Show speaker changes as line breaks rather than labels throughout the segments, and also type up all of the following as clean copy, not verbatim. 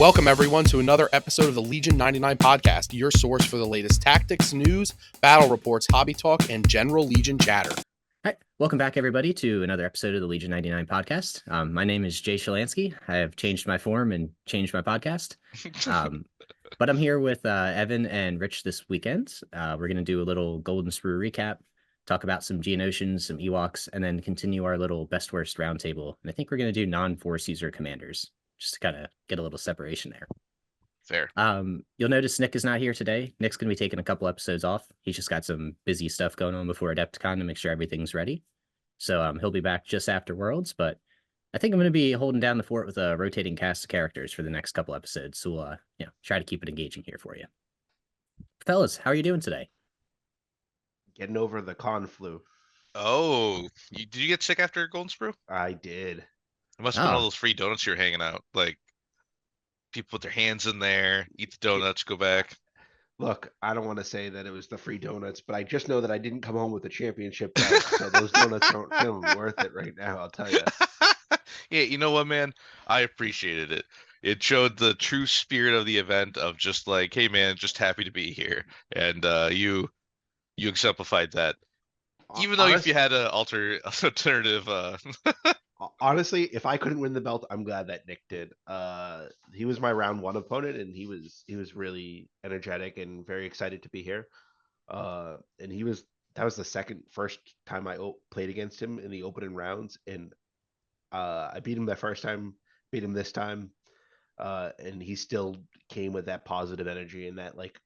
Welcome, everyone, to another episode of the Legion 99 podcast, your source for the latest tactics, news, battle reports, hobby talk, and general Legion chatter.
Hi, welcome back, everybody, to another episode of the Legion 99 podcast. My name is Jay Shalansky. I have changed my form and changed my podcast. But I'm here with Evan and Rich this weekend. We're going to do a little Golden Sprue recap, talk about some Geonosians, some Ewoks, and then continue our little best-worst roundtable. And I think we're going to do non-force user commanders, just to kind of get a little separation there.
Fair.
You'll notice Nick is not here today. Nick's going to be taking a couple episodes off. He's just got some busy stuff going on before Adepticon to make sure everything's ready. So he'll be back just after Worlds, but I think I'm going to be holding down the fort with a rotating cast of characters for the next couple episodes. So we'll try to keep it engaging here for you. Fellas, how are you doing today?
Getting over the con flu.
Oh, did you get sick after Golden Sprue?
I did.
It must have been all those free donuts you're hanging out. Like, people put their hands in there, eat the donuts, go back.
Look, I don't want to say that it was the free donuts, but I just know that I didn't come home with a championship belt, so those donuts don't feel worth it right now, I'll tell you.
Yeah, you know what, man? I appreciated it. It showed the true spirit of the event of just like, hey, man, just happy to be here. And you exemplified that. Even though if you had an alternative...
Honestly, if I couldn't win the belt, I'm glad that Nick did. He was my round one opponent, and he was really energetic and very excited to be here. And that was the first time I played against him in the opening rounds, and I beat him that first time, beat him this time, and he still came with that positive energy and that like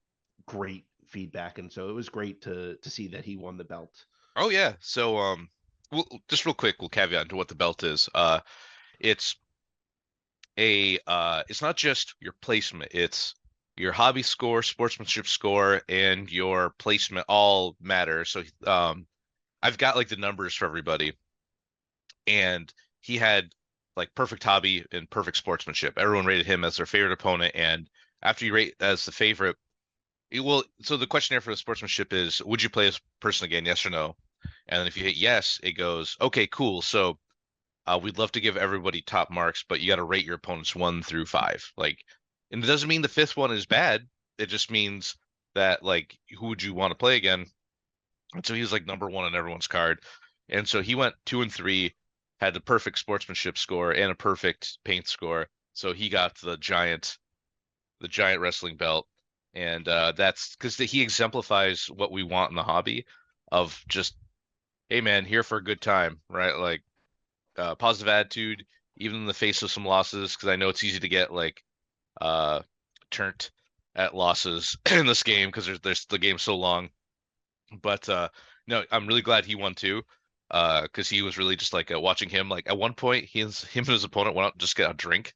great feedback, and so it was great to see that he won the belt.
Oh yeah, so just real quick, we'll caveat into what the belt is. It's not just your placement, it's your hobby score, sportsmanship score, and your placement all matter. So I've got like the numbers for everybody, and he had like perfect hobby and perfect sportsmanship. Everyone rated him as their favorite opponent, and after you rate as the favorite, so the questionnaire for the sportsmanship is, would you play this person again, yes or no? And then if you hit yes, it goes, okay, cool. So we'd love to give everybody top marks, but you got to rate your opponents 1 through 5. Like, and it doesn't mean the 5th one is bad. It just means that, like, who would you want to play again? And so he was like number 1 on everyone's card. And so he went 2 and 3, had the perfect sportsmanship score and a perfect paint score. So he got the giant wrestling belt. And that's because he exemplifies what we want in the hobby of just, hey man, here for a good time, right? Like positive attitude, even in the face of some losses, because I know it's easy to get like turned at losses in this game because there's the game's so long. But no, I'm really glad he won too, because he was really just like watching him. Like at one point, him and his opponent went out and just got a drink,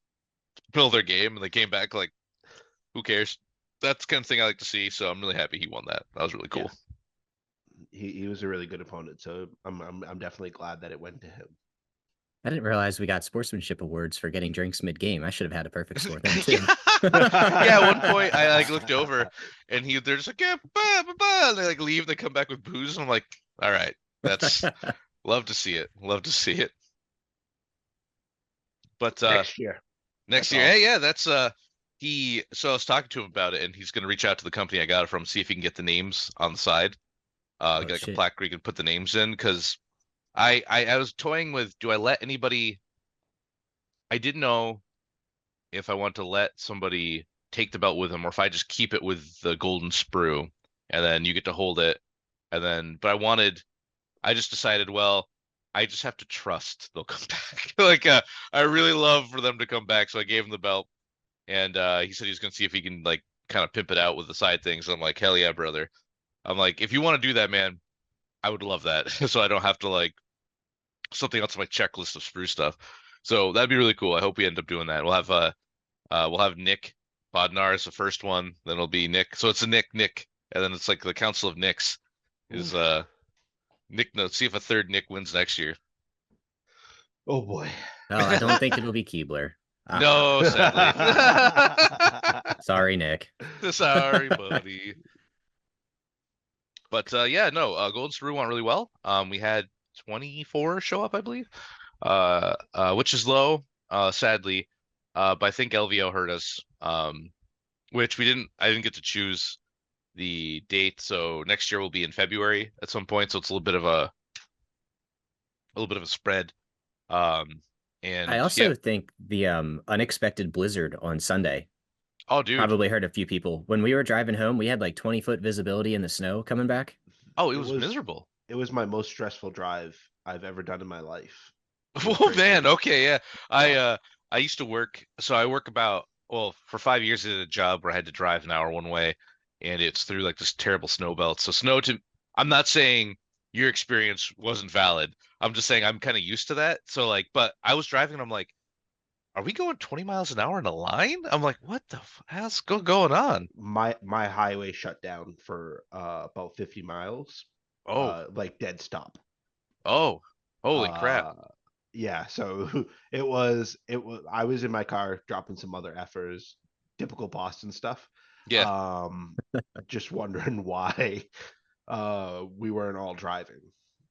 middle of their game, and they came back like, who cares? That's the kind of thing I like to see. So I'm really happy he won that. That was really cool.
Yeah. He was a really good opponent, so I'm definitely glad that it went to him.
I didn't realize we got sportsmanship awards for getting drinks mid-game. I should have had a perfect score then too.
Yeah, at one point I like looked over and they're just like, yeah, bah, bah, bah. And they like leave, they come back with booze, and I'm like, all right, that's love to see it. Love to see it. But
next year.
Hey, yeah, that's so I was talking to him about it, and he's gonna reach out to the company I got it from, see if he can get the names on the side. Like a plaque where you can put the names in, because I was toying with, do I let anybody? I didn't know if I want to let somebody take the belt with him, or if I just keep it with the Golden Sprue, and then you get to hold it, and then. But I just decided, well, I just have to trust they'll come back. Like I really love for them to come back, so I gave him the belt, and he said he was gonna see if he can like kind of pimp it out with the side things. I'm like, hell yeah, brother. I'm like, if you want to do that, man, I would love that. So I don't have to like something else on my checklist of Sprue stuff. So that'd be really cool. I hope we end up doing that. We'll have Nick Bodnar as the first one. Then it'll be Nick. So it's a Nick, and then it's like the Council of Nicks is Nick. No, see if a third Nick wins next year.
Oh boy.
No, I don't think it'll be Keebler.
No, sadly.
Sorry, Nick.
Sorry, buddy. But yeah, no, Golden Sprue went really well. We had 24 show up, I believe, which is low, sadly. But I think LVO hurt us. Which I didn't get to choose the date, so next year will be in February at some point. So it's a little bit of a spread. Um,
I
and yeah,
also think the unexpected blizzard on Sunday
oh dude,
probably hurt a few people. When we were driving home, we had like 20-foot visibility in the snow coming back.
oh it
It
was
was
miserable.
it was my most stressful drive I've ever done in my life. It was
Oh man,
crazy.
okay, yeah. I
Yeah.
uh I used to work, so I work about, well, for 5 years I did a job where I had to drive an hour one way, and it's through like this terrible snow belt. So snow to I'm not saying your experience wasn't valid. I'm just saying I'm kind of used to that. So like, but I was driving and I'm like, are we going 20 miles an hour in a line? I'm like, what the hell's going on?
My highway shut down for about 50 miles,
Oh,
like dead stop.
oh, holy crap.
Uh, yeah, so it was I was in my car dropping some other effers, typical Boston stuff.
Yeah.
Um, just wondering why we weren't all driving.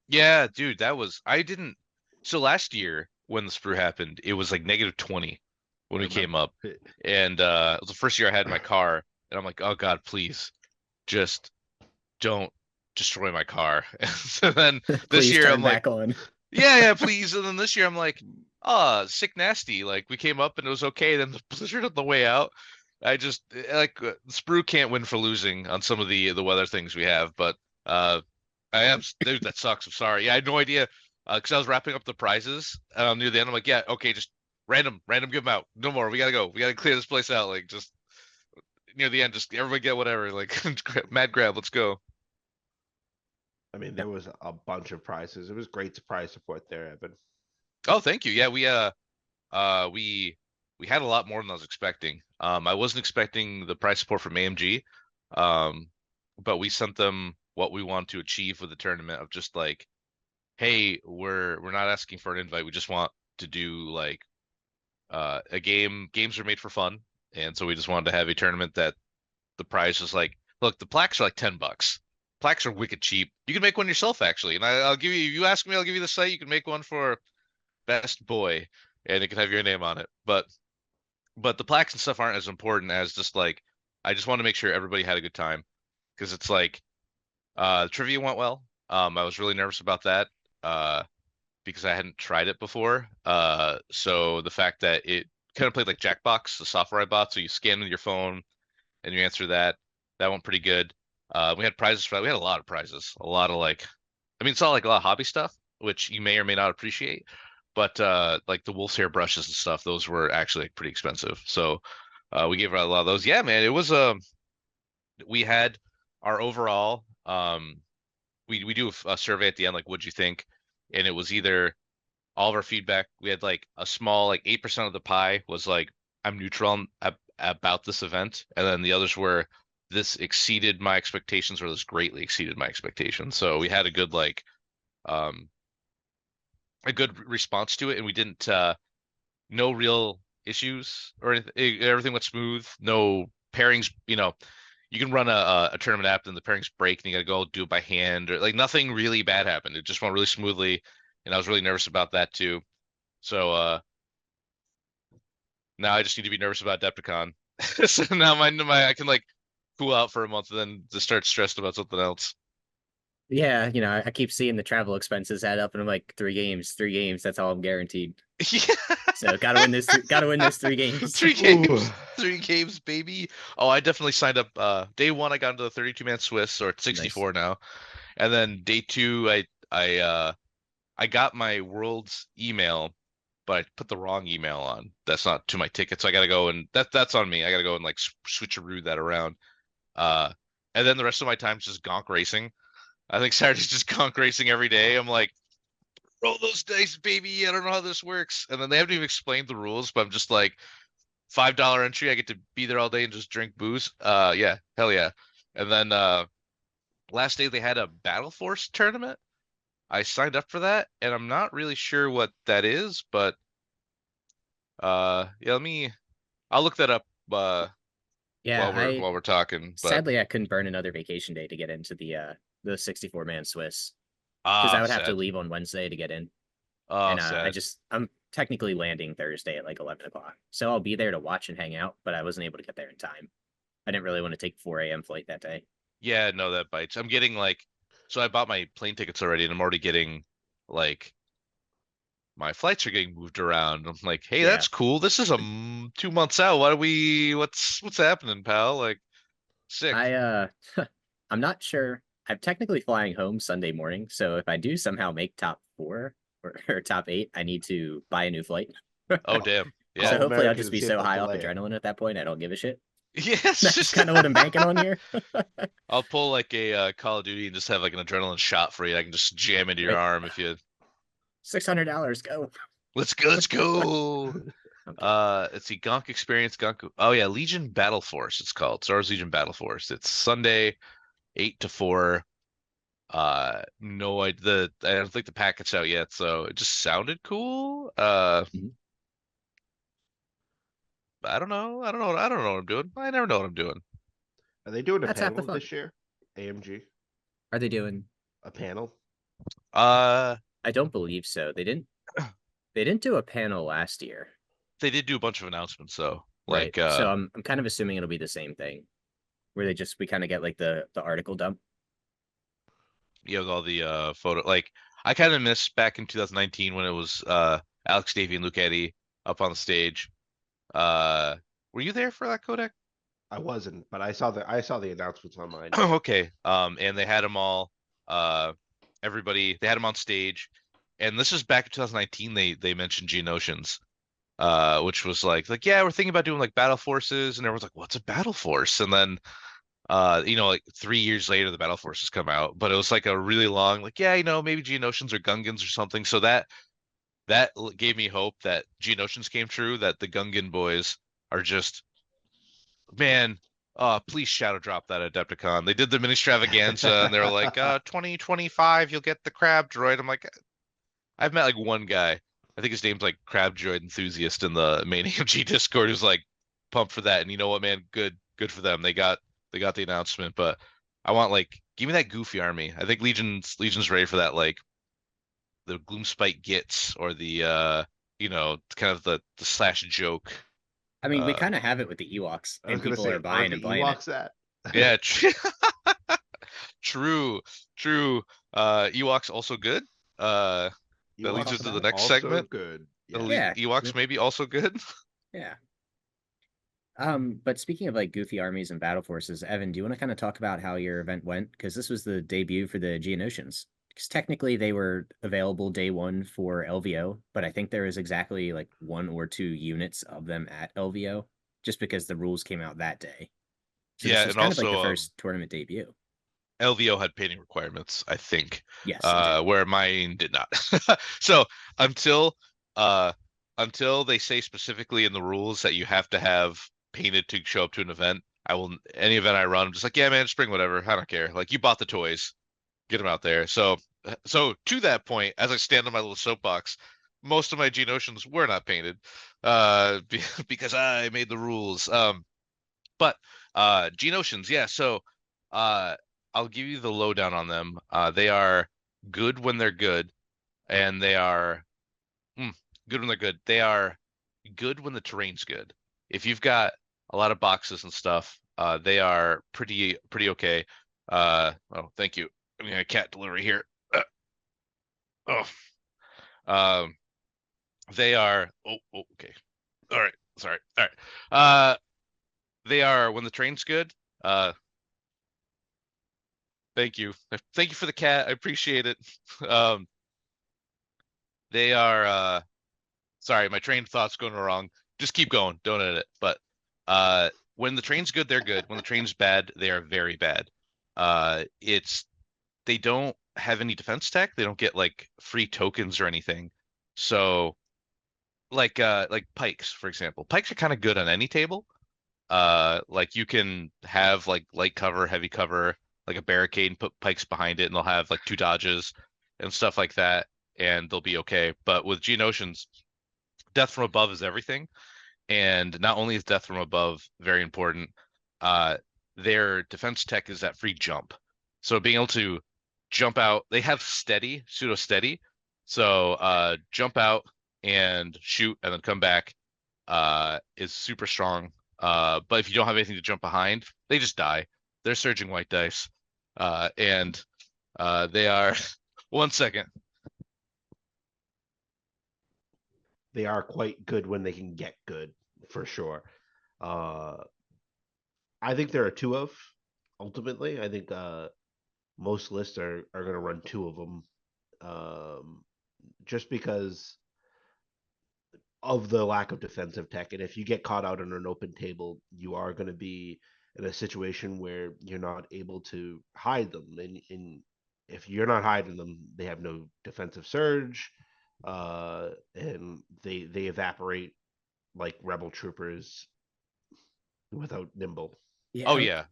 Yeah, dude, I didn't, so last year when the sprue happened, it was like -20 when
I
we came
remember.
up. And it was the first year I had my car, and I'm like, oh God, please, just don't destroy my car. And so then this
Please
year
turn
I'm like,
back on.
yeah, yeah, please. And then this year I'm like, oh, sick nasty. Like we came up and it was okay. Then the blizzard on the way out. I just like Sprue can't win for losing on some of the weather things we have, but uh I am dude, that sucks. I'm sorry. Yeah, I had no idea because I was wrapping up the prizes near the end. I'm like, yeah, okay, just random, give them out. No more. We gotta go. We gotta clear this place out. Like just near the end, just everybody get whatever. Like mad grab. Let's go.
I mean, there was a bunch of prizes. It was great surprise support there, Evan.
Oh, thank you. Yeah, Uh, we we had a lot more than I was expecting. I wasn't expecting the price support from AMG, um, but we sent them what we want to achieve with the tournament of just like, hey, we're not asking for an invite. We just want to do like a game. Games are made for fun, and so we just wanted to have a tournament that the prize is like, look, the plaques are like $10. Plaques are wicked cheap. You can make one yourself actually, and I'll give you. If you ask me, I'll give you the site. You can make one for best boy, and it can have your name on it. But the plaques and stuff aren't as important as just like I just want to make sure everybody had a good time because it's like trivia went well. I was really nervous about that uh because I hadn't tried it before. So the fact that it kind of played like Jackbox, the software I bought, so you scan with your phone and you answer that went pretty good. We had prizes for that. We had a lot of prizes, a lot of like, I mean, it's all like a lot of hobby stuff, which you may or may not appreciate. But like the wolf's hair brushes and stuff, those were actually like, pretty expensive. So we gave out a lot of those. Yeah, man, it was we had our overall we do a survey at the end, like what'd you think? And it was either all of our feedback. We had like a small like 8% of the pie was like I'm neutral about this event, and then the others were this exceeded my expectations or this greatly exceeded my expectations. So we had um a good response to it, and we didn't no real issues or anything. Everything went smooth. No pairings. You can run a tournament app, and the pairings break, and you got to go do it by hand, or like nothing really bad happened. It just went really smoothly, and I was really nervous about that too. So now I just need to be nervous about Adepticon. So now my I can like cool out for a month and then just start stressed about something else.
Yeah, I keep seeing the travel expenses add up, and I'm like, 3 games, 3 games. That's all I'm guaranteed.
Yeah.
So gotta win this 3 games.
Three
Ooh.
games, 3 games, baby. Oh, I definitely signed up. Day one, I got into the 32-man Swiss, or it's
Nice.
64 now. And then day two, I got my world's email, but I put the wrong email on. That's not to my ticket, so I gotta go and that's on me. I gotta go and like switcheroo that around. Uh, and then the rest of my time is just gonk racing. I think Saturday's just gonk racing every day. I'm like, roll those dice, baby. I don't know how this works. And then they haven't even explained the rules, but I'm just like, $5 entry. I get to be there all day and just drink booze. Yeah, hell yeah. And then last day they had a Battle Force tournament. I signed up for that, and I'm not really sure what that is, but yeah, I'll look that up
Yeah, I
while we're talking. But
sadly I couldn't burn another vacation day to get into the 64-man Swiss because I would have to
sad.
leave on Wednesday to get in.
Oh,
And
sad.
I'm technically landing Thursday at like 11 o'clock. So I'll be there to watch and hang out, but I wasn't able to get there in time. I didn't really want to take 4 a.m. flight that day.
Yeah, no, that bites. I'm getting like, so I bought my plane tickets already, and I'm already getting like my flights are getting moved around. I'm like, hey,
Yeah.
that's cool. This is 2 months out. Why do we? What's happening, pal? Like, sick.
I'm not sure. I'm technically flying home Sunday morning, so if I do somehow make top 4 or top 8, I need to buy a new flight.
Oh, damn.
So
Yeah.
All
hopefully I'll just
Americans
be
get
so
the
high off
delay.
adrenaline at that point, I don't give a shit.
Yes.
That's kind of what I'm banking on here.
I'll pull like a Call of Duty and just have like an adrenaline shot for you. I can just jam into your
Right.
arm if you.
$600, go.
Let's go. Let's go.
Okay.
Let's see. Gonk Experience. Gonk. Oh yeah, Legion Battle Force. It's called Star Wars Legion Battle Force. It's Sunday, 8 to 4. No, I don't think the packet's out yet, so it just sounded cool.
Mhm.
I don't know. I don't know. I don't know what I'm doing. I never know what I'm doing.
Are they doing a
That's half the
panel
fun.
this year? AMG,
Are they doing?
a panel?
Uh,
I don't believe so. They didn't. They didn't do a panel last year,
they did do a bunch of announcements though.
right?
Like,
So I'm kind of assuming it'll be the same thing, where we kind of get like the article dump.
you have all the photo. Like, I kind of miss back in 2019 when it was Alex Davey and Luke Eddy up on the stage. Were you there for that codec?
I wasn't, but I saw the announcements online.
Okay. And they had them all. Everybody. They had them on stage, and this is back in 2019. They mentioned Geonosians, which was like yeah, we're thinking about doing like battle forces, and everyone's like, what's a battle force? And then like 3 years later, the battle forces come out, but it was like a really long, like yeah, maybe Geonosians or Gungans or something. So that gave me hope that Geonosians came true, that the Gungan boys are just man. Please shadow drop that Adepticon. They did the mini extravaganza and they're like, 2025, you'll get the crab droid. I'm like, I've met like one guy. I think his name's like Crab Droid Enthusiast in the main AMG Discord who's like pumped for that. And you know what, man? Good for them. They got the announcement, but I want like give me that goofy army. I think Legion's ready for that, like the Gloomspite Gits or the kind of the slash joke.
I mean, we kind of have it with the Ewoks,
I was
and
gonna
people
say,
are buying
aren't
and
the
playing it.
Ewoks that?
Yeah, true. Ewoks also good. That leads
Ewoks
us to the
are
next
also
segment.
good.
The
Yeah.
Yeah.
Ewoks maybe also good.
Yeah. But speaking of like goofy armies and battle forces, Evan, do you want to kind of talk about how your event went? Because this was the debut for the Geonosians. Because technically they were available day 1 for LVO, but I think there was exactly like 1 or 2 units of them at LVO, just because the rules came out that day. So
Yeah,
this was
and
kind of like the
also
first tournament debut.
LVO had painting requirements, I think,
Yes, it did.
where mine did not. So until uh until they say specifically in the rules that you have to have painted to show up to an event, any event I run, I'm just like, yeah, man, just bring whatever. I don't care. Like you bought the toys, get them out there. So to that point, as I stand on my little soapbox, most of my Geonosians were not painted, because I made the rules. But Geonosians, yeah. So uh, I'll give you the lowdown on them. They are good when they're good, and they are good when they're good. They are good when the terrain's good. If you've got a lot of boxes and stuff, they are pretty okay. Oh, thank you. I mean, a cat delivery here. Oh, um, they are. Oh, okay. All right. Sorry. All right. They are when the train's good. Thank you. Thank you for the cat. I appreciate it. Um, they are. Sorry, my train of thought's going wrong. Just keep going. Don't edit it. But when the train's good, they're good. When the train's bad, they are very bad. They don't have any defense tech. They don't get like free tokens or anything. So like pikes, for example. Pikes are kind of good on any table. Like you can have like light cover, heavy cover, like a barricade and put pikes behind it, and they'll have like 2 dodges and stuff like that, and they'll be okay. But with Geonosians, death from above is everything. And not only is death from above very important, uh, their defense tech is that free jump. So being able to jump out, they have steady, pseudo steady. So jump out, and shoot and then come back is super strong. But if you don't have anything to jump behind, they just die. They're surging white dice. And they are 1 second.
They are quite good when they can get good, for sure. I think there are two of. Ultimately, I think most lists are going to run two of them, just because of the lack of defensive tech. And if you get caught out on an open table, you are going to be in a situation where you're not able to hide them. And if you're not hiding them, they have no defensive surge, and they evaporate like rebel troopers without nimble.
Yeah,
Oh yeah.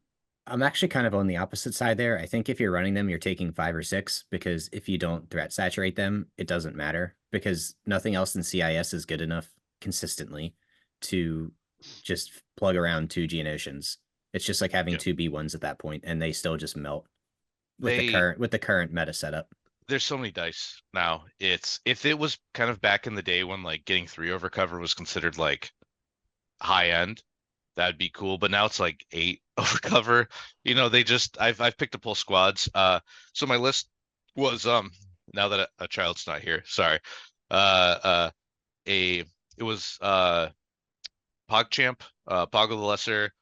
I'm actually kind of on the opposite side there. I think if you're running them, you're taking 5 or 6, because if you don't threat saturate them, it doesn't matter, because nothing else in CIS is good enough consistently to just plug around 2 Geonosians. It's just like having
Yeah.
2 B1s at that point, and they still just melt with
They
the current meta setup.
there's so many dice now. It's if it was kind of back in the day when like getting 3 over cover was considered like high end, that'd be cool. But now it's like 8 over cover. You know, they just I've picked up whole squads. So my list was now that a child's not here, sorry. A it was PogChamp, Poggle the Lesser,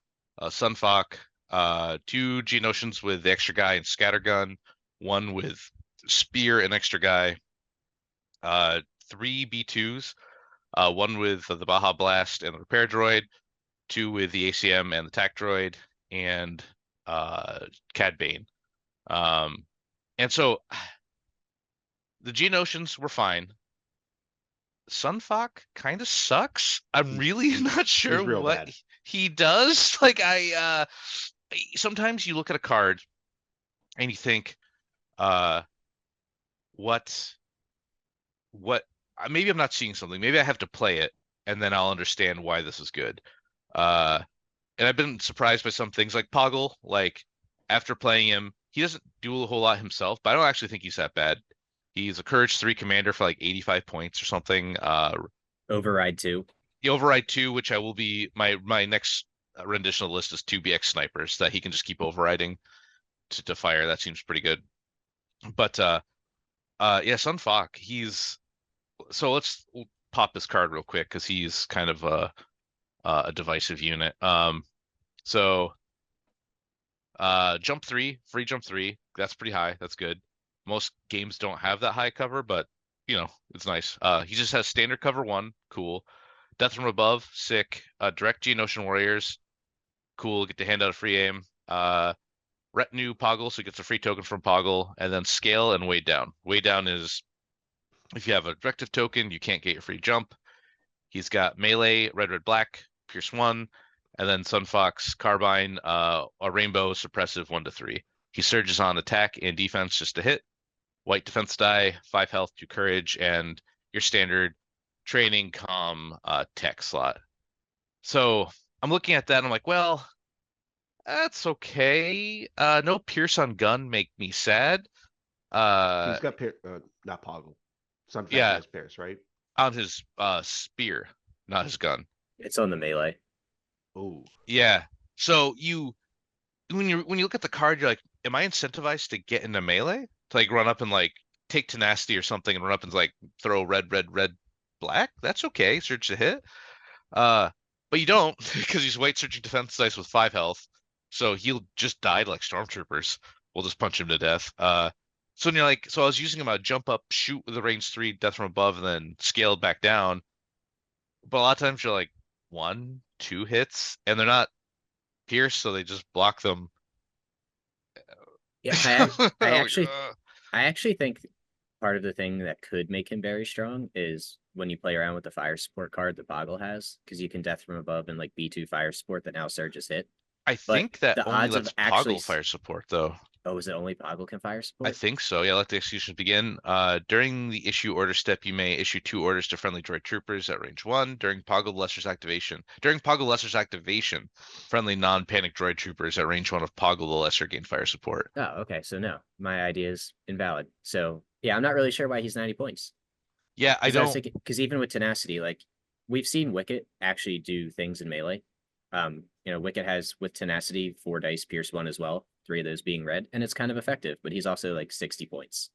Sunfok, 2 Geonosians with the extra guy and scattergun, 1 with spear and extra guy, 3 B2s, 1 with the Baja Blast and the repair droid, 2 with the ACM and the tac droid, and Cad Bane. And so the Geonosians were fine. Sunfok kind of sucks. I'm really not sure
real
what
bad.
he does. Like sometimes you look at a card and you think, what maybe I'm not seeing something. Maybe I have to play it and then I'll understand why this is good. And I've been surprised by some things like Poggle. Like after playing him, he doesn't do a whole lot himself, but I don't actually think he's that bad. He's a Courage 3 commander for like 85 points or something.
Override 2.
The Override 2, which I will be my next rendition of the list is 2 BX snipers that he can just keep overriding to fire. That seems pretty good. But yeah, Sunfok, so we'll pop this card real quick because he's kind of a divisive unit. So jump 3, free jump 3, that's pretty high. That's good. Most games don't have that high cover, but you know, it's nice. He just has standard cover 1, cool. Death from above, sick. Direct Geonosian warriors, cool. Get to hand out a free aim. Retinue Poggle, so he gets a free token from Poggle, and then scale and weighed down. Weighed down is if you have a directive token, you can't get your free jump. He's got melee, red, black, pierce 1, and then Sunfox, carbine, a rainbow, suppressive 1 to 3. He surges on attack and defense just to hit. White defense die, 5 health, 2 courage, and your standard training tech slot. So I'm looking at that and I'm like, well, that's okay. No Pierce on gun make me sad.
He's got not Poggle. Sunfak
yeah,
has Pierce, right?
on his spear, not his gun.
It's on the melee.
Oh,
Yeah. So when you look at the card, you're like, am I incentivized to get into melee? To like run up and like take tenacity or something and run up and like throw red, black? That's okay. Search to hit. But you don't because he's white searching defense dice with 5 health. So he'll just die like stormtroopers. We'll just punch him to death. So you're like, so I was using him a jump up, shoot with a range 3, death from above, and then scaled back down. But a lot of times you're like 1, 2 hits, and they're not pierced, so they just block them.
Yeah, I actually think part of the thing that could make him very strong is when you play around with the fire support card that Boggle has, because you can death from above and like B2 fire support that now surges hit.
I think that
the
only
odds of
lets
actually
Poggle fire support, though.
Oh, is it only Poggle can fire
I
support?
think so. Yeah, let the executions begin. During the issue order step, you may issue 2 orders to friendly droid troopers at range 1. During Poggle Lesser's activation, friendly non-panic droid troopers at range 1 of Poggle the Lesser gain fire support.
Oh, okay. So no, my idea is invalid. So yeah, I'm not really sure why he's 90 points.
Yeah, I
Because I was
don't.
thinking, because even with tenacity, like we've seen Wicket actually do things in melee. Wicket has with tenacity 4 dice, Pierce 1 as well, 3 of those being red, and it's kind of effective. But he's also like 60 points.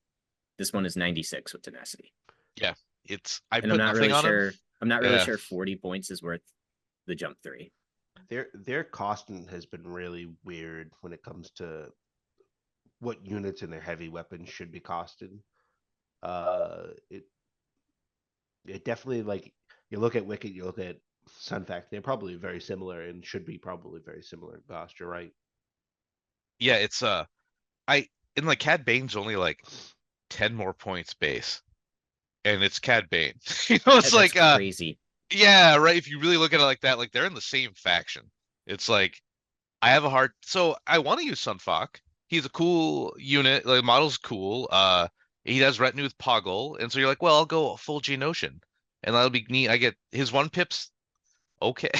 This one is 96 with tenacity,
Yeah, I
and I'm
put
not
nothing
really
on him.
sure. I'm not really
Yeah,
sure 40 points is worth the jump 3.
Their costing has been really weird when it comes to what units in their heavy weapons should be costed. It definitely, like, you look at Wicked, you look at Sunfact, they're probably very similar and should be probably very similar in cost. You're right.
yeah. It's I in like Cad Bane's only like 10 more points base, and it's Cad Bane. It's
That's
like
crazy.
yeah, right. If you really look at it like that, like they're in the same faction. It's like I have a hard. So I want to use Sunfok. He's a cool unit. Like model's cool. He does retinue with Poggle, and so you're like, well, I'll go full Geonosian, and that'll be neat. I get his 1 pips. Okay,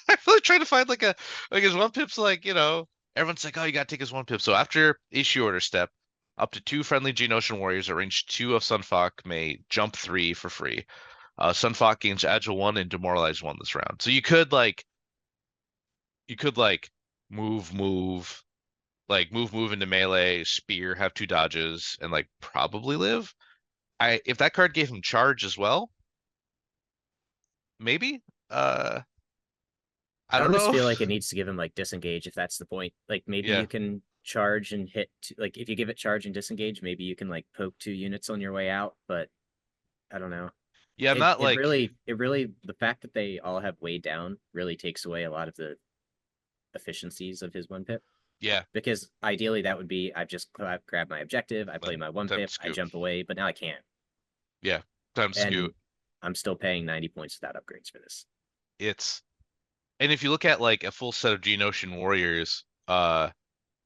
I'm really trying to find like his 1 pips. Like everyone's like, oh, you gotta take his 1 pip. So after issue order step, up to 2 friendly Geonosian warriors at range 2 of Sunfok may jump 3 for free. Sunfok gains Agile 1 and Demoralize 1 this round. So you could move, move into melee, spear, have 2 dodges, and like probably live. If that card gave him charge as well, maybe. I
I
don't
almost
know.
feel like it needs to give him like disengage if that's the point. Like maybe
Yeah.
you can charge and hit. Like if you give it charge and disengage, maybe you can like poke 2 units on your way out. But I don't know.
Yeah, I'm
It
not
it
like
really it really the fact that they all have weighed down really takes away a lot of the efficiencies of his 1 pip.
yeah,
Because ideally that would be I've just grabbed my objective, I play
then
my 1
time
pip,
to
I
scoot.
jump away, but now I can't,
Yeah, time to
and
scoot.
I'm still paying 90 points without upgrades for this.
It's and if you look at like a full set of Geonosian warriors,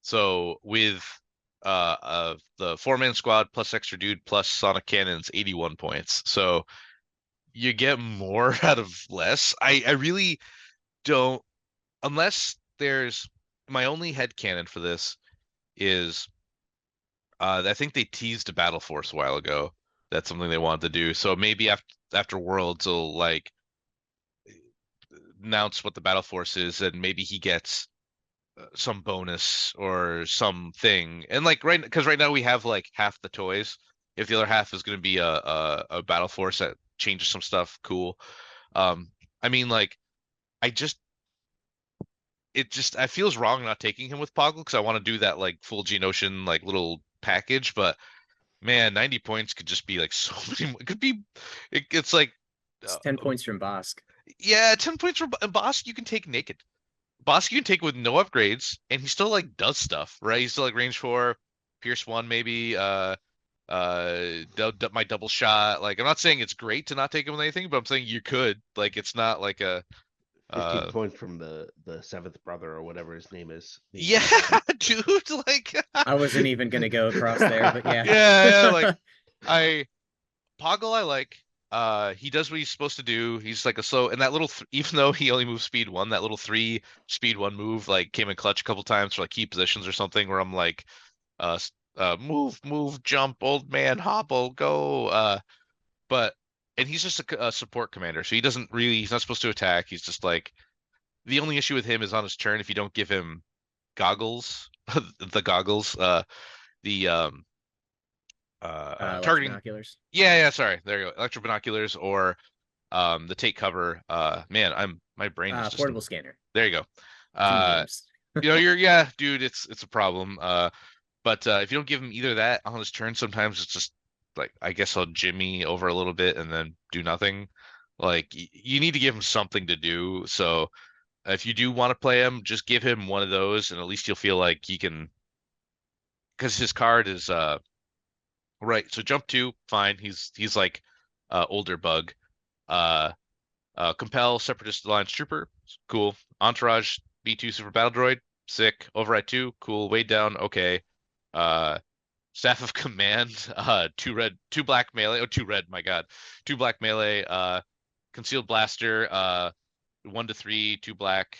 so with the 4-man squad plus extra dude plus sonic cannons, 81 points. So you get more out of less. I really don't unless there's my only head canon for this is I think they teased a battle force a while ago. That's something they wanted to do. So maybe after Worlds, they'll like announce what the battle force is, and maybe he gets some bonus or something. And like because right now we have like half the toys. If the other half is going to be a battle force that changes some stuff, cool. Um, I mean, like I just I feels wrong not taking him with Poggle because I want to do that like full Geonosian like little package, but man, 90 points could just be like so many. It could be, it's like,
It's
uh,
10 points from Bosk.
yeah, 10 points from Boss. You can take naked. Boss you can take with no upgrades, and he still like does stuff, right? He's still like range 4, Pierce 1 maybe. My double shot. Like I'm not saying it's great to not take him with anything, but I'm saying you could. Like it's not like a
15 points from the seventh brother or whatever his name is.
yeah, dude. Like
I wasn't even gonna go across there, but yeah.
yeah, like I Poggle I like. He does what he's supposed to do. He's like a slow, and that little, even though he only moves speed 1, that little 3 speed 1 move like came in clutch a couple times for like key positions or something where I'm like, move, jump, old man, hobble, go. But and he's just a support commander, so he's not supposed to attack. He's just like the only issue with him is on his turn if you don't give him goggles, the goggles, the targeting.
Binoculars.
Yeah, sorry. There you go. Electro binoculars or the take cover. Man, my brain is just
Portable scanner.
there you go.
Too many names.
Yeah, dude, it's a problem. But if you don't give him either that on his turn, sometimes it's just like I guess I'll jimmy over a little bit and then do nothing. Like you need to give him something to do. So if you do want to play him, just give him one of those, and at least you'll feel like he can. Because his card is right. So jump 2, fine. He's like older bug. Uh, compel Separatist Alliance Trooper, cool. Entourage B2 Super Battle Droid, sick. Override 2, cool. Weighed down, okay. Staff of Command, 2 black melee. Oh, 2 red, my god. 2 black melee. Concealed Blaster, 1 to 3, 2 black.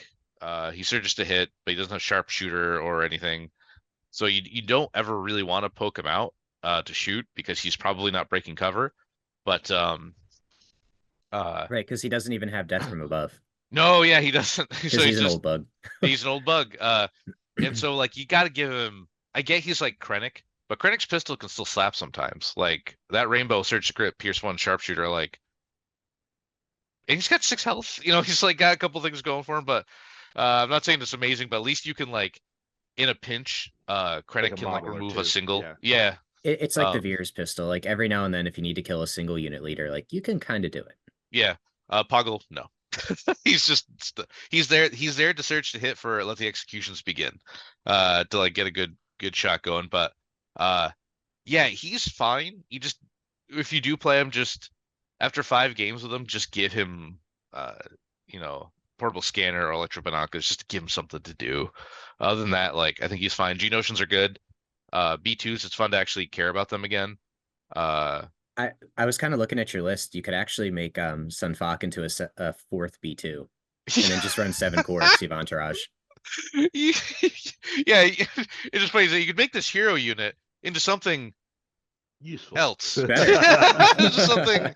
He surges to hit, but he doesn't have sharpshooter or anything. So you don't ever really want to poke him out to shoot because he's probably not breaking cover. But
Right, because he doesn't even have death from above.
no, yeah, he doesn't. So
Because he's an
just
old bug.
he's an old bug. And so like you got to give him. I get he's like Krennic, but Krennic's pistol can still slap sometimes. Like that Rainbow Surge Grip Pierce 1 sharpshooter, like, and he's got 6 health. You know, he's like got a couple things going for him. But I'm not saying it's amazing, but at least you can like in a pinch, Krennic
a
can like
model or
remove
two,
a single.
yeah.
Yeah.
It's like the
Um,
Veer's pistol. Like every now and then, if you need to kill a single unit leader, like you can kind of do it.
yeah. Poggle, no. He's just he's there. He's there to search to hit for let the executions begin, to like get a good shot going. But yeah, he's fine. You just if you do play him, just after 5 games with him, just give him uh you know portable scanner or electro binoculars just to give him something to do. Other than that, like I think he's fine. Geonosians are good. B2s, it's fun to actually care about them again. Uh,
I was kind of looking at your list. You could actually make Sun Fok into a 4th B2, and then just run 7 core Sieve Entourage.
yeah, it's just funny that you could make this hero unit into something
Useful.
else.
Better.
Just something,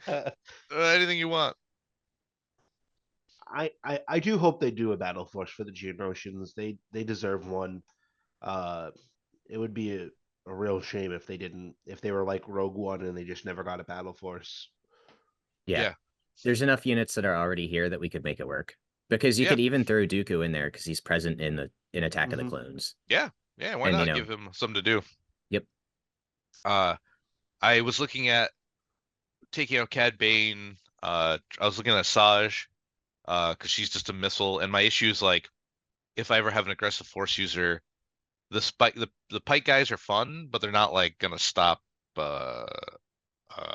anything you want.
I do hope they do a battle force for the Geonosians. They deserve one. It would be a real shame if they didn't. If they were like Rogue One and they just never got a battle force.
Yeah.
Yeah.
There's enough units that are already here that we could make it work. Because you
Yeah.
could even throw Dooku in there because he's present in Attack of the
Mhm.
Clones.
Yeah, why
And,
not
you know-
give him something to do?
Yep.
I was looking at taking out Cad Bane. I was looking at Saj, because she's just a missile, and my issue is like, if I ever have an aggressive force user, the pike guys are fun, but they're not like gonna stop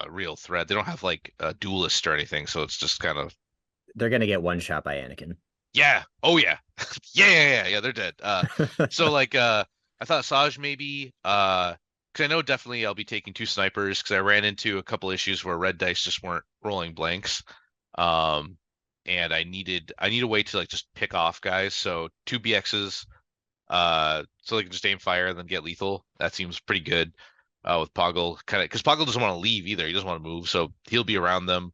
real threat. They don't have like a duelist or anything, so it's just kind of
They're going to get one shot by Anakin.
yeah. Oh yeah. yeah. They're dead. So like I thought Saj maybe because I know definitely I'll be taking 2 snipers because I ran into a couple issues where red dice just weren't rolling blanks. And I need a way to like just pick off guys. So 2 BXs, so they can just aim fire and then get lethal. That seems pretty good. With Poggle kind of because Poggle doesn't want to leave either. He doesn't want to move, so he'll be around them.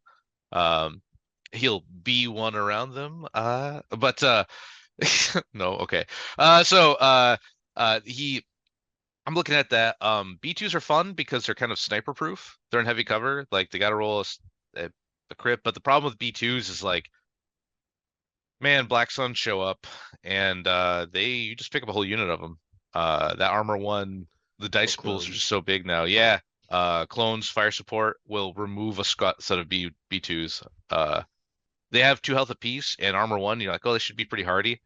He'll be one around them. But no, okay. He I'm looking at that. B2s are fun because they're kind of sniper proof. They're in heavy cover. Like they gotta roll a crit. But the problem with B2s is like, man, Black Suns show up and you just pick up a whole unit of them. That armor one, the dice pools are
clones.
just so big now. Yeah. Clones fire support will remove a set of B2s. They have 2 health apiece and armor 1. You're like, oh, they should be pretty hardy.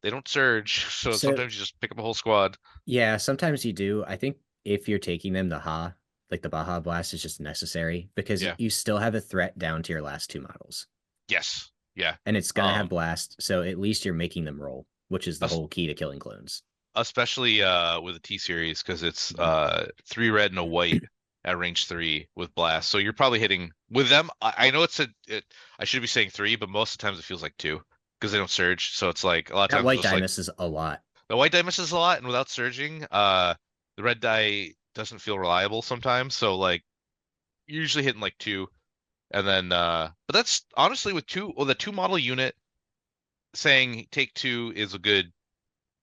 They don't surge, so sometimes you just pick up a whole squad.
Yeah, sometimes you do. I think if you're taking them, the Baja Blast is just necessary because
Yeah.
you still have a threat down to your last 2 models.
Yes. Yeah.
And it's going to have blast, so at least you're making them roll, which is the
Us-
whole key to killing clones.
Especially with a T series because it's 3 red and a white at range 3 with blast. So you're probably hitting with them. I know I should be saying 3, but most of the times it feels like 2 because they don't surge. So it's like a lot of
That
times
white
it's
die
like,
misses a lot.
the white die misses a lot, and without surging, the red die doesn't feel reliable sometimes. So like you're usually hitting like 2. And then but that's honestly with 2 the 2 model unit saying take 2 is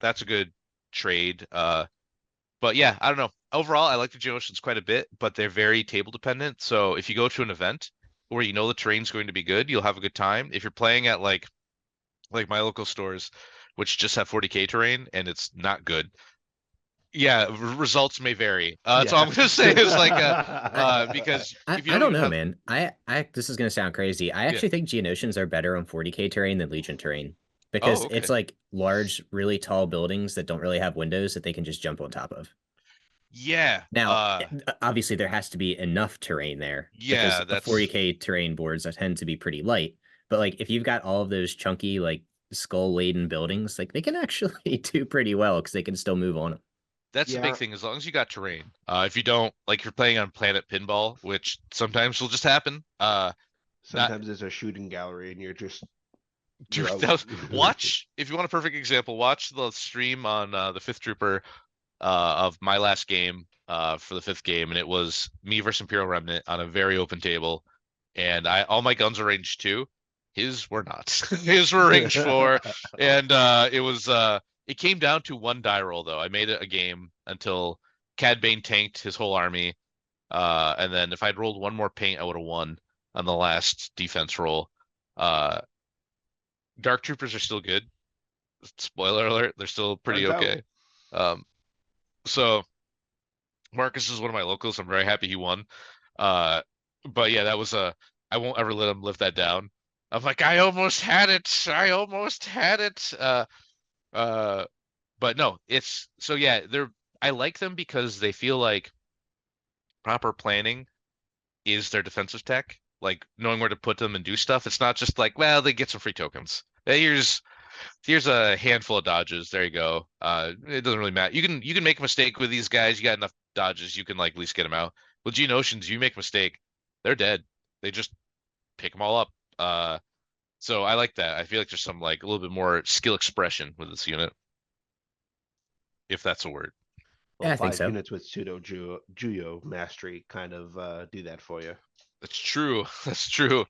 that's a good trade. But yeah, I don't know. Overall, I like the Geonosians quite a bit, but they're very table dependent. So if you go to an event where you know the terrain's going to be good, you'll have a good time. If you're playing at like my local stores, which just have 40k terrain and it's not good, yeah, results may vary. That's all I'm gonna say is like because if you
I don't
even
know,
have,
man. This is gonna sound crazy. I actually think Geonosians are better on 40k terrain than Legion terrain because
okay.
it's like large, really tall buildings that don't really have windows that they can just jump on top of.
Yeah.
Now, obviously, there has to be enough terrain there
Yeah,
because
that's
40k terrain boards tend to be pretty light. But like, if you've got all of those chunky, like skull-laden buildings, like they can actually do pretty well because they can still move on them.
That's the big
Yeah.
thing. As long as you got terrain, if you don't, like, if you're playing on Planet Pinball, which sometimes will just happen.
Sometimes there's a shooting gallery and you're just
Dude,
you're out.
watch if you want a perfect example. Watch the stream on the Fifth Trooper of my last game for the 5th game, and it was me versus Imperial Remnant on a very open table, and all my guns were range 2. His were not. His were range 4, and it came down to one die roll though. I made it a game until Cad Bane tanked his whole army, and then if I'd rolled one more paint, I would have won on the last defense roll. Dark Troopers are still good. Spoiler alert, they're still pretty
Turns out.
okay. So Marcus is one of my locals. I'm very happy he won. But yeah, that was I won't ever let him live that down. I'm like, I almost had it. I almost had it. But no, it's so yeah, I like them because they feel like proper planning is their defensive tech. Like knowing where to put them and do stuff. It's not just like, well, they get some free tokens. Hey, here's a handful of dodges. There you go. It doesn't really matter. You can make a mistake with these guys. You got enough dodges, you can like at least get them out. With Geonosians, you make a mistake, they're dead. They just pick them all up. So I like that. I feel like there's some like a little bit more skill expression with this unit, if that's a word.
Yeah,
Well,
I think
5
so.
units with pseudo Juyo mastery kind of do that for you.
That's true. That's true.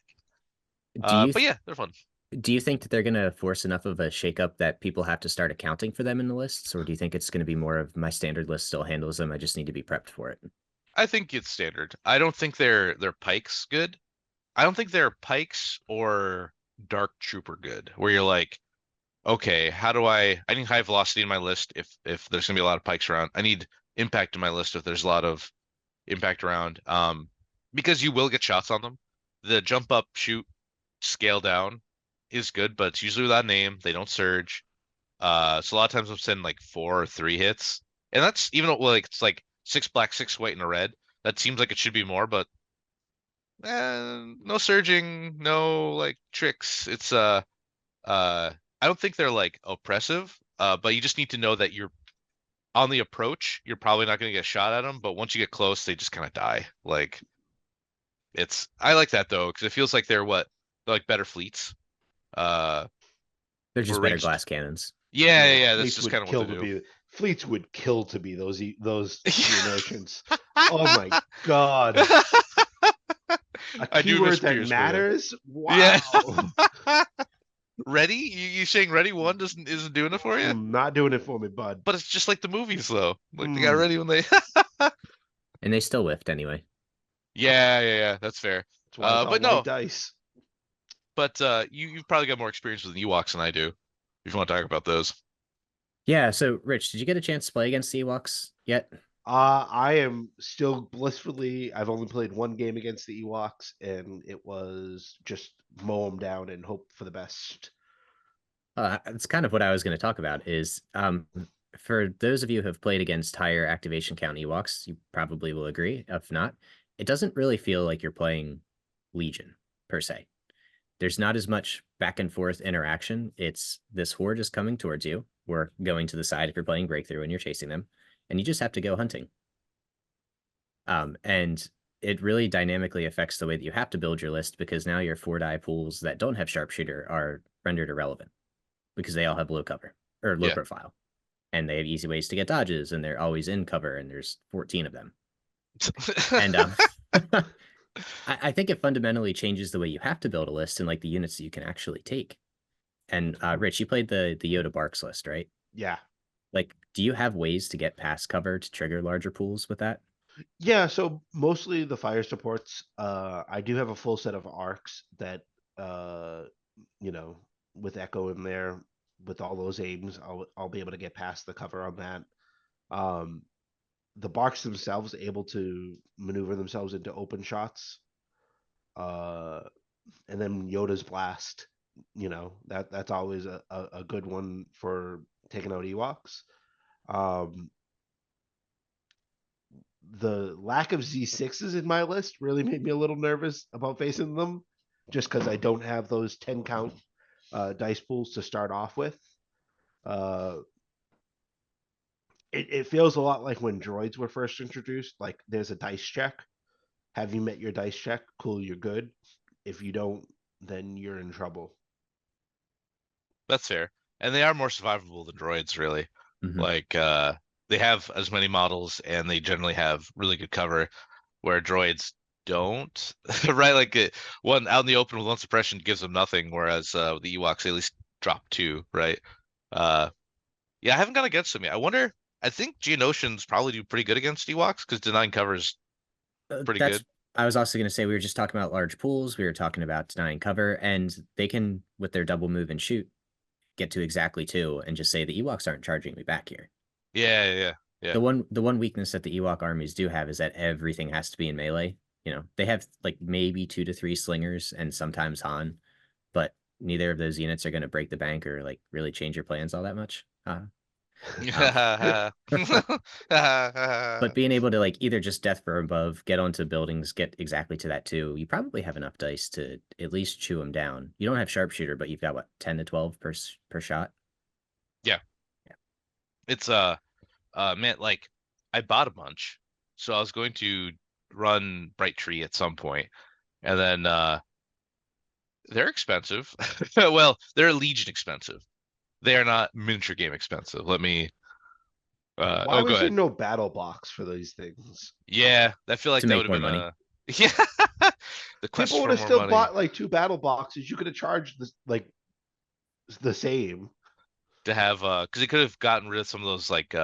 Do you
But yeah, they're fun.
do you think that they're going to force enough of a shakeup that people have to start accounting for them in the lists, or do you think it's going to be more of my standard list still handles them? I just need to be prepped for it.
I think it's standard. I don't think their pikes good. I don't think they're pikes or dark trooper good. Where you're like, okay, how do I need high velocity in my list if there's gonna be a lot of pikes around. I need impact in my list if there's a lot of impact around. Because you will get shots on them. The jump up, shoot, scale down is good, but it's usually without name. They don't surge. So a lot of times I'm sending like 4 or 3 hits. And that's even though like it's like 6 black, 6 white, and a red. That seems like it should be more, but no surging, no like tricks. It's I don't think they're like oppressive, but you just need to know that you're on the approach, you're probably not going to get shot at them, but once you get close, they just kind of die. Like I like that though, because it feels like they're like better fleets.
They're just
We're
better
ranged.
glass cannons.
Yeah, that's
Fleets
just
would
kind of
kill
what they
to
do.
be fleets would kill to be those Geonosians. Oh my god. A
I do
keyword
miss
that
Pierce, man.
matters? Wow.
Yeah. Ready? You saying ready one isn't doing it for you?
Not doing it for me, bud.
But it's just like the movies though. Like they got ready when they
And they still whiffed anyway.
Yeah, that's fair.
That's why it's all
But
white
no,
dice.
but you've probably got more experience with Ewoks than I do, if you want to talk about those.
Yeah, so Rich, did you get a chance to play against the Ewoks yet?
I am still blissfully. I've only played one game against the Ewoks, and it was just mow them down and hope for the best.
It's kind of what I was going to talk about is for those of you who have played against higher activation count Ewoks, you probably will agree. If not, it doesn't really feel like you're playing Legion per se. There's not as much back and forth interaction. It's this horde is coming towards you. We're going to the side if you're playing Breakthrough and you're chasing them, and you just have to go hunting. And it really dynamically affects the way that you have to build your list, because now your 4-die pools that don't have sharpshooter are rendered irrelevant because they all have low cover or low profile, and they have easy ways to get dodges, and they're always in cover, and there's 14 of them. And I think it fundamentally changes the way you have to build a list and like the units that you can actually take. And Rich, you played the Yoda Barks list, right?
Yeah.
Like, do you have ways to get past cover to trigger larger pools with that?
Yeah, so mostly the fire supports. I do have a full set of arcs that with Echo in there, with all those aims, I'll be able to get past the cover on that. The Barks themselves able to maneuver themselves into open shots. And then Yoda's blast, that's always a good one for taking out Ewoks. The lack of Z6s in my list really made me a little nervous about facing them, just because I don't have those 10 count dice pools to start off with. It feels a lot like when droids were first introduced. Like there's a dice check. Have you met your dice check? Cool, you're good. If you don't, then you're in trouble.
That's fair. And they are more survivable than droids, really.
Mhm.
Like they have as many models and they generally have really good cover, where droids don't. Right? Like one out in the open with one suppression gives them nothing, whereas the Ewoks at least drop two, right? Uh, yeah, I haven't gone against them yet. I wonder. I think Geonosians probably do pretty good against Ewoks because denying cover is pretty
That's
good.
I was also going to say we were just talking about large pools. We were talking about denying cover, and they can, with their double move and shoot, get to exactly two and just say the Ewoks aren't charging me back here.
Yeah, yeah, yeah.
The one weakness that the Ewok armies do have is that everything has to be in melee. You know, they have like maybe 2 to 3 slingers and sometimes Han, but neither of those units are going to break the bank or like really change your plans all that much. But being able to like either just death from above, get onto buildings, get exactly to that too, you probably have enough dice to at least chew them down. You don't have sharpshooter, but you've got what, 10 to 12 per shot.
Yeah. It's man, like I bought a bunch, so I was going to run Bright Tree at some point, and then they're expensive. Well, they're Legion expensive. They are not miniature game expensive. Let me.
Why
Oh, go
was there
ahead.
no battle box for these things?
Yeah, I feel like
To
that
make
would have
more
been
money.
yeah. The quest
People would
for
have
more
still
money.
bought like 2 battle boxes. You could have charged this like the same.
To have because he could have gotten rid of some of those like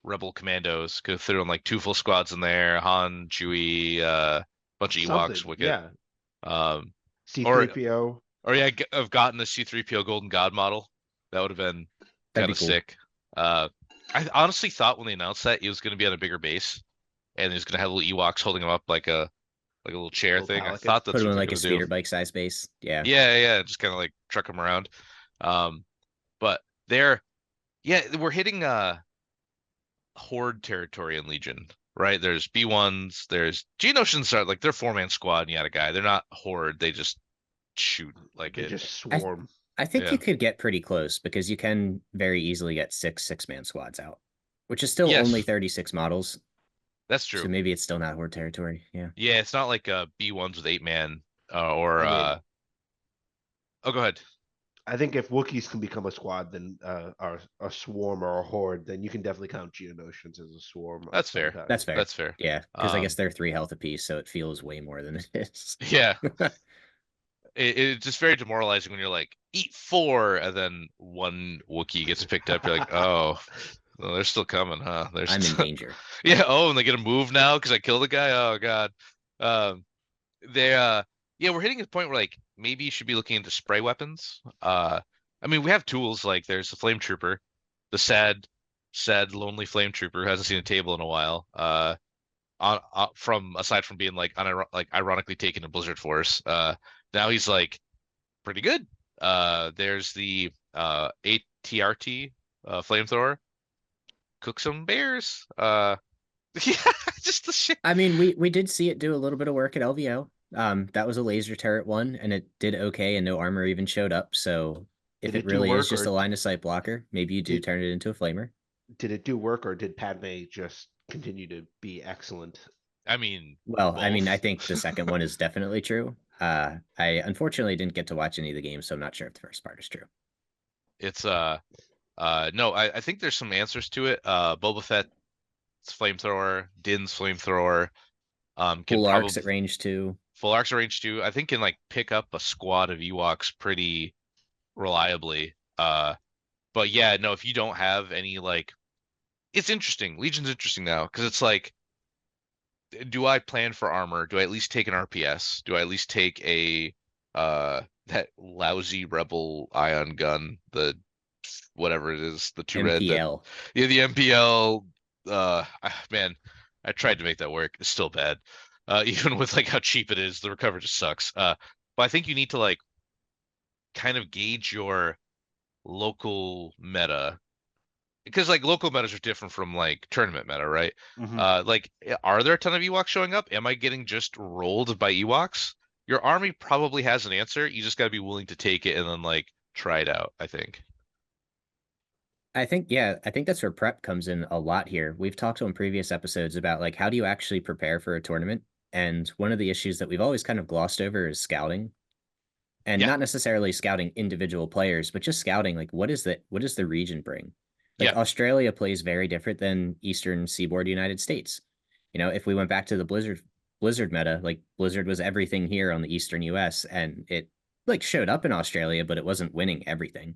rebel commandos. Could have thrown like 2 full squads in there, Han, Chewie, bunch of Ewoks,
Something,
Wicket.
yeah.
Um, or
C3PO.
yeah, I've gotten the C3PO Golden God model. That would have been
That'd
kind
be
of
cool.
sick. I honestly thought when they announced that he was going to be on a bigger base, and he was going to have little Ewoks holding him up like a little chair
Little
thing. I
pelican.
thought
Put
that's
them
what
in
they're
like a
going to do.
speeder bike size base. Yeah.
Yeah, yeah, just kind of like truck them around. Um, but they're yeah, we're hitting horde territory in Legion, right? There's B1s, there's Geonosians are like they're 4-man squad and you got a guy. They're not horde, they just shoot like
They
it.
just
I
swarm.
I think
Yeah.
you could get pretty close because you can very easily get 6 man squads out, which is still only
Yes,
36 models.
that's
So
true.
maybe it's still not horde territory. Yeah.
Yeah, it's not like B1s with 8-man or
I mean,
oh go ahead.
I think if Wookiees can become a squad, then are a swarm or a horde, then you can definitely count Geonosians as a swarm
That's fair.
sometimes.
That's fair.
That's fair.
Yeah, because I guess they're 3 health apiece, so it feels way more than it is.
Yeah. It's just very demoralizing when you're like, eat 4, and then one Wookiee gets picked up. You're like, oh, well, they're still coming, huh? They're
I'm in
still...
danger.
Yeah, oh, and they get a move now because I killed a guy. Oh god. Um they yeah, we're hitting a point where like maybe you should be looking into spray weapons. I mean we have tools like there's the flame trooper, the sad lonely flame trooper who hasn't seen a table in a while. From aside from being like ironically taken to Blizzard Force. Now he's like pretty good. There's the ATRT flamethrower. Cook some bears. Yeah, just the shit.
I mean, we did see it do a little bit of work at LVO. That was a laser turret one, and it did okay, and no armor even showed up. So if
Did
it
it do
really is
work,
just
or
a line of sight blocker, maybe you do
did
turn it into a flamer.
did it do work, or did Padme just continue to be excellent?
I mean,
Well, I mean, I
both.
think the second one is definitely true. I unfortunately didn't get to watch any of the games, so I'm not sure if the first part is true.
It's no, I think there's some answers to it. Boba Fett's flamethrower, Din's flamethrower, can
Full arcs
probably
at range 2.
full arcs range too. I think can like pick up a squad of Ewoks pretty reliably. But yeah, no, if you don't have any like, it's interesting. Legion's interesting now because it's like, do I plan for armor? Do I at least take an RPS? Do I at least take a that lousy rebel ion gun, the whatever it is, the 2 red that
MPL.
yeah, the MPL. Man, I tried to make that work. It's still bad. Even with like how cheap it is, the recover just sucks. But I think you need to like kind of gauge your local meta because like local metas are different from like tournament meta, right? Like, are there a ton of Ewoks showing up? Am I getting just rolled by Ewoks? Your army probably has an answer. You just got to be willing to take it and then like try it out, I think.
I think that's where prep comes in a lot here. We've talked on previous episodes about like how do you actually prepare for a tournament? And one of the issues that we've always kind of glossed over is scouting. And
Yeah.
not necessarily scouting individual players, but just scouting like what does the region bring? Like
Yeah.
Australia plays very different than Eastern Seaboard United States. If we went back to the Blizzard meta, like Blizzard was everything here on the Eastern US, and it like showed up in Australia, but it wasn't winning everything.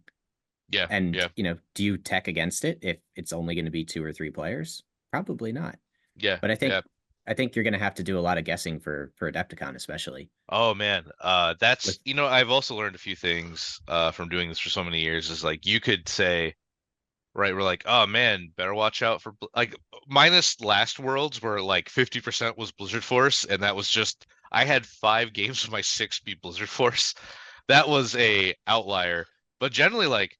Yeah.
And
Yeah.
do you tech against it if it's only going to be 2 or 3 players? Probably not.
Yeah.
But
Yeah.
I think you're going to have to do a lot of guessing for Adepticon, especially.
Oh man, that's
With
I've also learned a few things from doing this for so many years. Is like you could say, right, we're like, oh man, better watch out for like minus last worlds where like 50% was Blizzard Force, and that was just I had 5 games of my 6 be Blizzard Force. That was a outlier, but generally like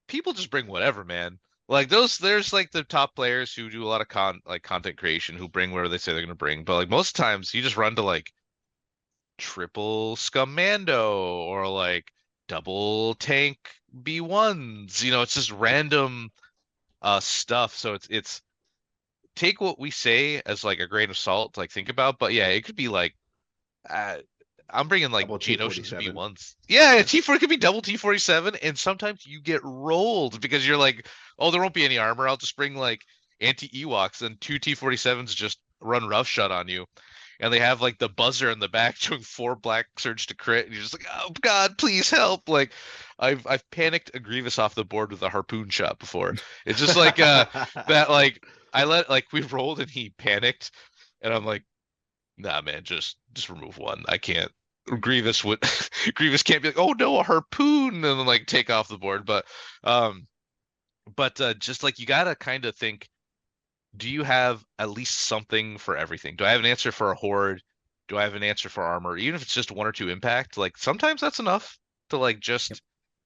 people just bring whatever, man. Like there's like the top players who do a lot of content creation who bring whatever they say they're gonna bring, but like most times you just run to like triple Scummando or like double tank B1s. It's just random stuff. So it's take what we say as like a grain of salt to like think about. But yeah, it could be like uh, I'm bringing like
Double
Geonosians
T47.
B1s. Yeah, T4 could be double T47, and sometimes you get rolled because you're like, oh, there won't be any armor. I'll just bring like anti-Ewoks, and 2 T47s just run roughshod on you. And they have like the buzzer in the back doing 4 black surge to crit, and you're just like, oh god, please help! Like, I've panicked a Grievous off the board with a harpoon shot before. It's just like that. Like we rolled and he panicked, and I'm like, nah, man, just remove one. I can't. Grievous would Grievous can't be like, oh no, a harpoon, and then like take off the board. Um, but just like you gotta kind of think, do you have at least something for everything? Do I have an answer for a horde? Do I have an answer for armor? Even if it's just 1 or 2 impact, like sometimes that's enough to like just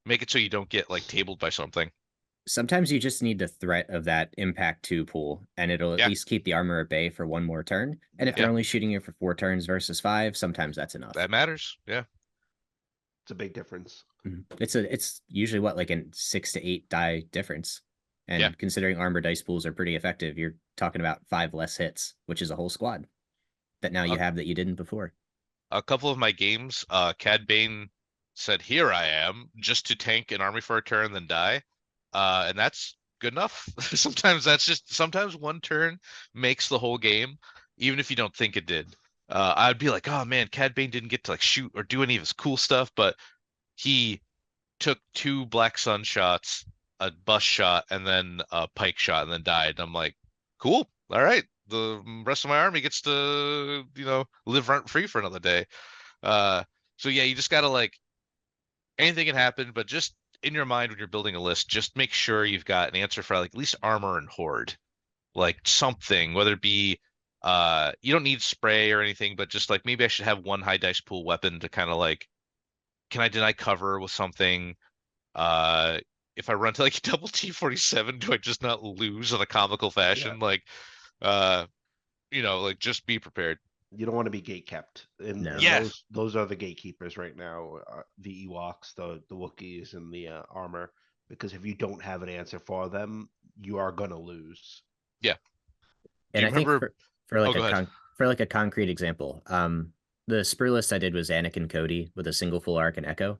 make it so you don't get like tabled by something.
Sometimes you just need the threat of that impact 2 pool, and it'll at
Yeah.
least keep the armor at bay for 1 more turn. And if
Yeah.
they're only shooting you for 4 turns versus 5, sometimes that's enough.
That matters. Yeah.
It's a big difference.
It's usually what, like a 6 to 8 die difference. And
Yeah.
considering armor dice pools are pretty effective, you're talking about 5 less hits, which is a whole squad that now you have that you didn't before.
A couple of my games, Cad Bane said, "Here I am," just to tank an army for a turn, then die. And that's good enough. Sometimes 1 turn makes the whole game, even if you don't think it did. I'd be like, oh man, Cad Bane didn't get to like shoot or do any of his cool stuff, but he took 2 Black Sun shots, a bus shot, and then a pike shot, and then died. And I'm like, cool, all right. The rest of my army gets to, live rent free for another day. So yeah, you just gotta like anything can happen, but just in your mind when you're building a list, just make sure you've got an answer for like at least armor and horde, like something, whether it be you don't need spray or anything, but just like maybe I should have 1 high dice pool weapon to kind of like, can I deny cover with something? If I run to like a double T47, do I just not lose in a comical fashion? Like, like just be prepared.
You don't want to be gate kept, and,
No.
and
Yeah.
those are the gatekeepers right now. The Ewoks, the Wookiees, and the armor. Because if you don't have an answer for them, you are gonna lose.
Yeah.
And I think
remember-
for like
go ahead.
for like a concrete example, the sprue list I did was Anakin Cody with a single full arc and echo.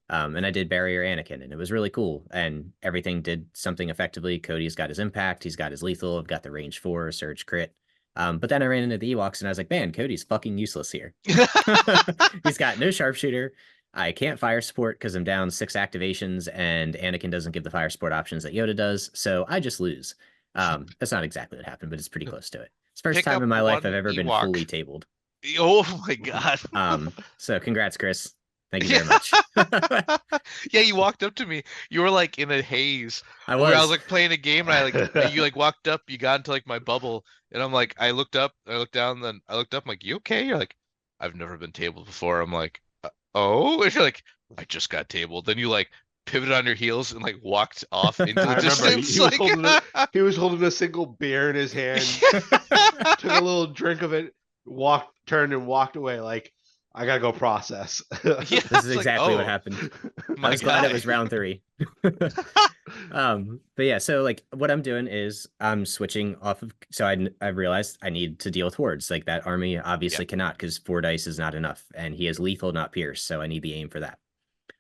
And I did barrier Anakin, and it was really cool. And everything did something effectively. Cody's got his impact, he's got his lethal, I've got the range 4 surge crit. But then I ran into the Ewoks and I was like, man, Cody's fucking useless here. He's got no sharpshooter. I can't fire support because I'm down 6 activations, and Anakin doesn't give the fire support options that Yoda does. So I just lose. That's not exactly what happened, but it's pretty close to it. It's the first
Pick
time
up
in my life I've
1
ever been
Ewok.
fully tabled.
Oh my god.
So congrats, Chris. Thank you very much.
Yeah, you walked up to me. You were like in a haze.
I
Where I was
was.
like playing a game, and I like you like walked up, you got into like my bubble, and I'm like, I looked up, I looked down, then I looked up, I'm like, you okay? You're like, I've never been tabled before. I'm like, oh, and you're like, I just got tabled. Then you like pivoted on your heels and like walked off into the
I remember
distance.
he was holding a single beer in his hand, took a little drink of it, turned and walked away. Like, I gotta go process.
Yeah,
This is exactly what happened. I was glad it was round 3. But yeah, so like what I'm doing is I'm switching off of, so I realized I need to deal with hordes. Like that army obviously cannot, because 4 dice is not enough, and he has lethal, not pierce, so I need the aim for that.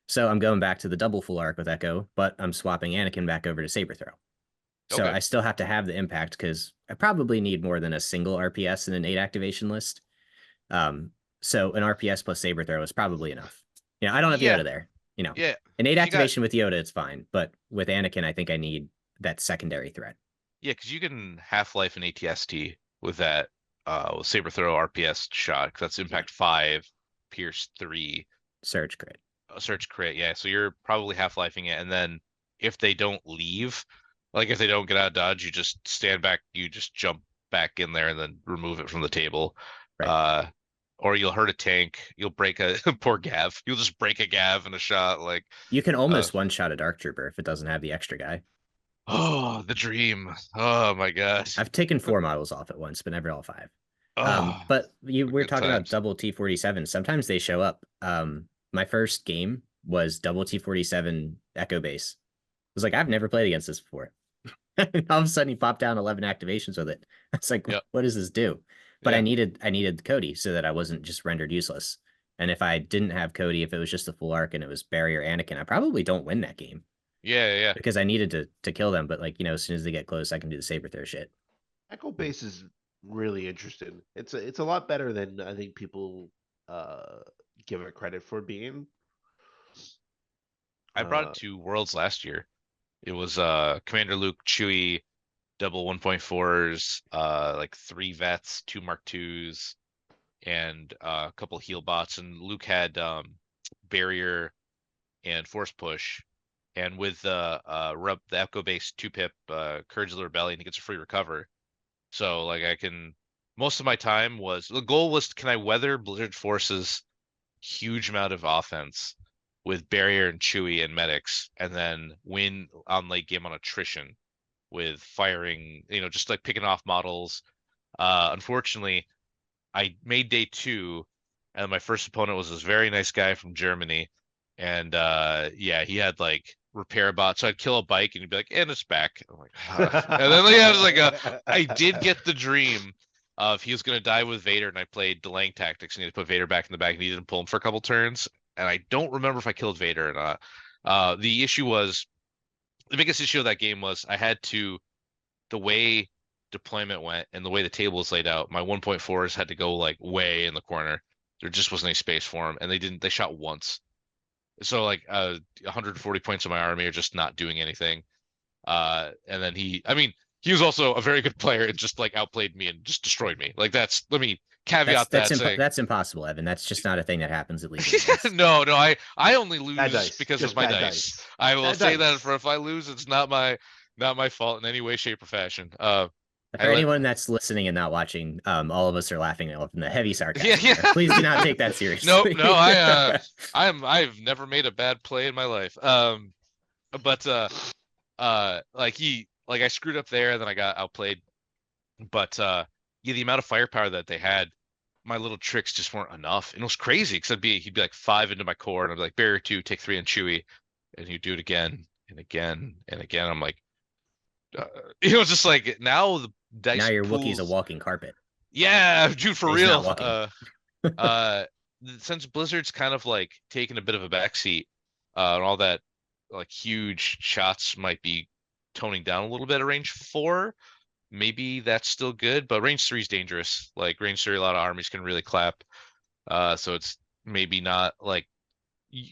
So I'm going back to the double full arc with Echo, but I'm swapping Anakin back over to Saber Throw. So
Okay.
I still have to have the impact because I probably need more than a single RPS in an 8 activation list. So an RPS plus Saber Throw is probably enough. I don't have
Yeah.
Yoda there.
Yeah.
An 8
You got
activation with Yoda, it's fine. But with Anakin, I think I need that secondary threat.
yeah, because you can Half-Life and ATST with that with Saber Throw RPS shot. 'Cause that's impact 5, Pierce 3,
Surge crit.
Search crit. Yeah, so you're probably Half-Lifing it, and then if they don't leave, like if they don't get out of dodge, you just stand back, you just jump back in there and then remove it from the table.
Right.
Or you'll hurt a tank. You'll break a poor Gav. You'll just break a Gav in a shot. Like,
You can almost one-shot a Dark Trooper if it doesn't have the extra guy.
oh, the dream. Oh my gosh.
I've taken 4 models off at once, but never all 5.
Oh,
But we're
good
talking about
times.
double T-47. Sometimes they show up. My first game was double T-47 Echo Base. I was like, I've never played against this before. All of a sudden, he popped down 11 activations with it. It's like,
Yep.
what does this do? But
Yeah.
I needed Cody so that I wasn't just rendered useless. And if I didn't have Cody, if it was just a full arc and it was Barry or Anakin, I probably don't win that game
Yeah.
because I needed to kill them. But as soon as they get close, I can do the saber throw shit.
Echo Base is really interesting. It's a lot better than I think people give it credit for being.
I brought it to Worlds last year. It was Commander Luke, Chewie, double 1.4s, like 3 vets, 2 Mark IIs, and a couple heal bots. And Luke had barrier and force push. And with the Echo Base 2-pip Courage of the Rebellion, he gets a free recover. So like most of my time the goal was, can I weather Blizzard Force's huge amount of offense with barrier and Chewie and medics, and then win on late game on attrition with firing, just like picking off models. Unfortunately, I made day 2, and my first opponent was this very nice guy from Germany, and he had like repair bot, so I'd kill a bike and he'd be like, and it's back. I'm like, and then I was like, I did get the dream of he was gonna die with Vader, and I played delaying tactics and he had to put Vader back in the bag and he didn't pull him for a couple turns, and I don't remember if I killed Vader or not. The biggest issue of that game was the way deployment went and the way the table was laid out, my 1.4s had to go like way in the corner. There just wasn't any space for them, and they shot once. So like 140 points of my army are just not doing anything. And then he was also a very good player and just like outplayed me and just destroyed me. Like let me caveat saying
that's impossible, Evan. That's just not a thing that happens at Legion.
no, I only lose because
just
of my
bad
dice. I will
Bad
say
dice.
that for if I lose, it's not my fault in any way, shape, or fashion.
For anyone that's listening and not watching, all of us are laughing in the heavy sarcasm.
Yeah.
Please do not take that seriously.
No, I've never made a bad play in my life. But I screwed up there, then I got outplayed. But the amount of firepower that they had, my little tricks just weren't enough. And it was crazy because he'd be like 5 into my core, and I'd be like, barrier 2, take 3 on Chewie, and he'd do it again and again and again. I'm like, it was just like now the dice.
Now your
pools,
Wookiee's a walking carpet.
Yeah, dude, for
He's
real.
not walking.
Since Blizzard's kind of like taken a bit of a backseat, and all that like huge shots might be toning down a little bit at range 4. Maybe that's still good, but range 3 is dangerous. Like range 3, a lot of armies can really clap. So it's maybe not like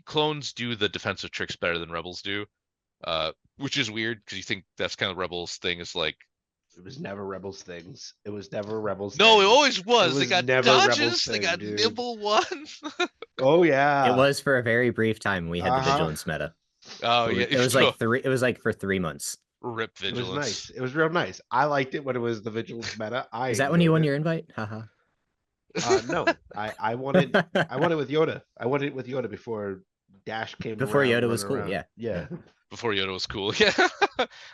clones do the defensive tricks better than rebels do, which is weird because you think that's kind of rebels thing is like.
It was never Rebels things. It was never Rebels.
No,
things.
it always was.
It
They got
never
dodges.
Rebels
They
thing,
got
dude.
nibble 1.
Oh yeah.
It was for a very brief time we had the
Uh-huh.
vigilance meta.
Oh
It was,
yeah,
it was like 3. It was like for 3 months.
Rip
It was
vigilance.
nice. It was real nice. I liked it when it was the Vigilance meta.
Is that when you
enjoyed
won
it.
your invite? Haha.
No, I wanted it with Yoda. I wanted it with Yoda before Dash came
Before
around,
Yoda was
running
cool,
around.
yeah.
Before Yoda was cool. Yeah,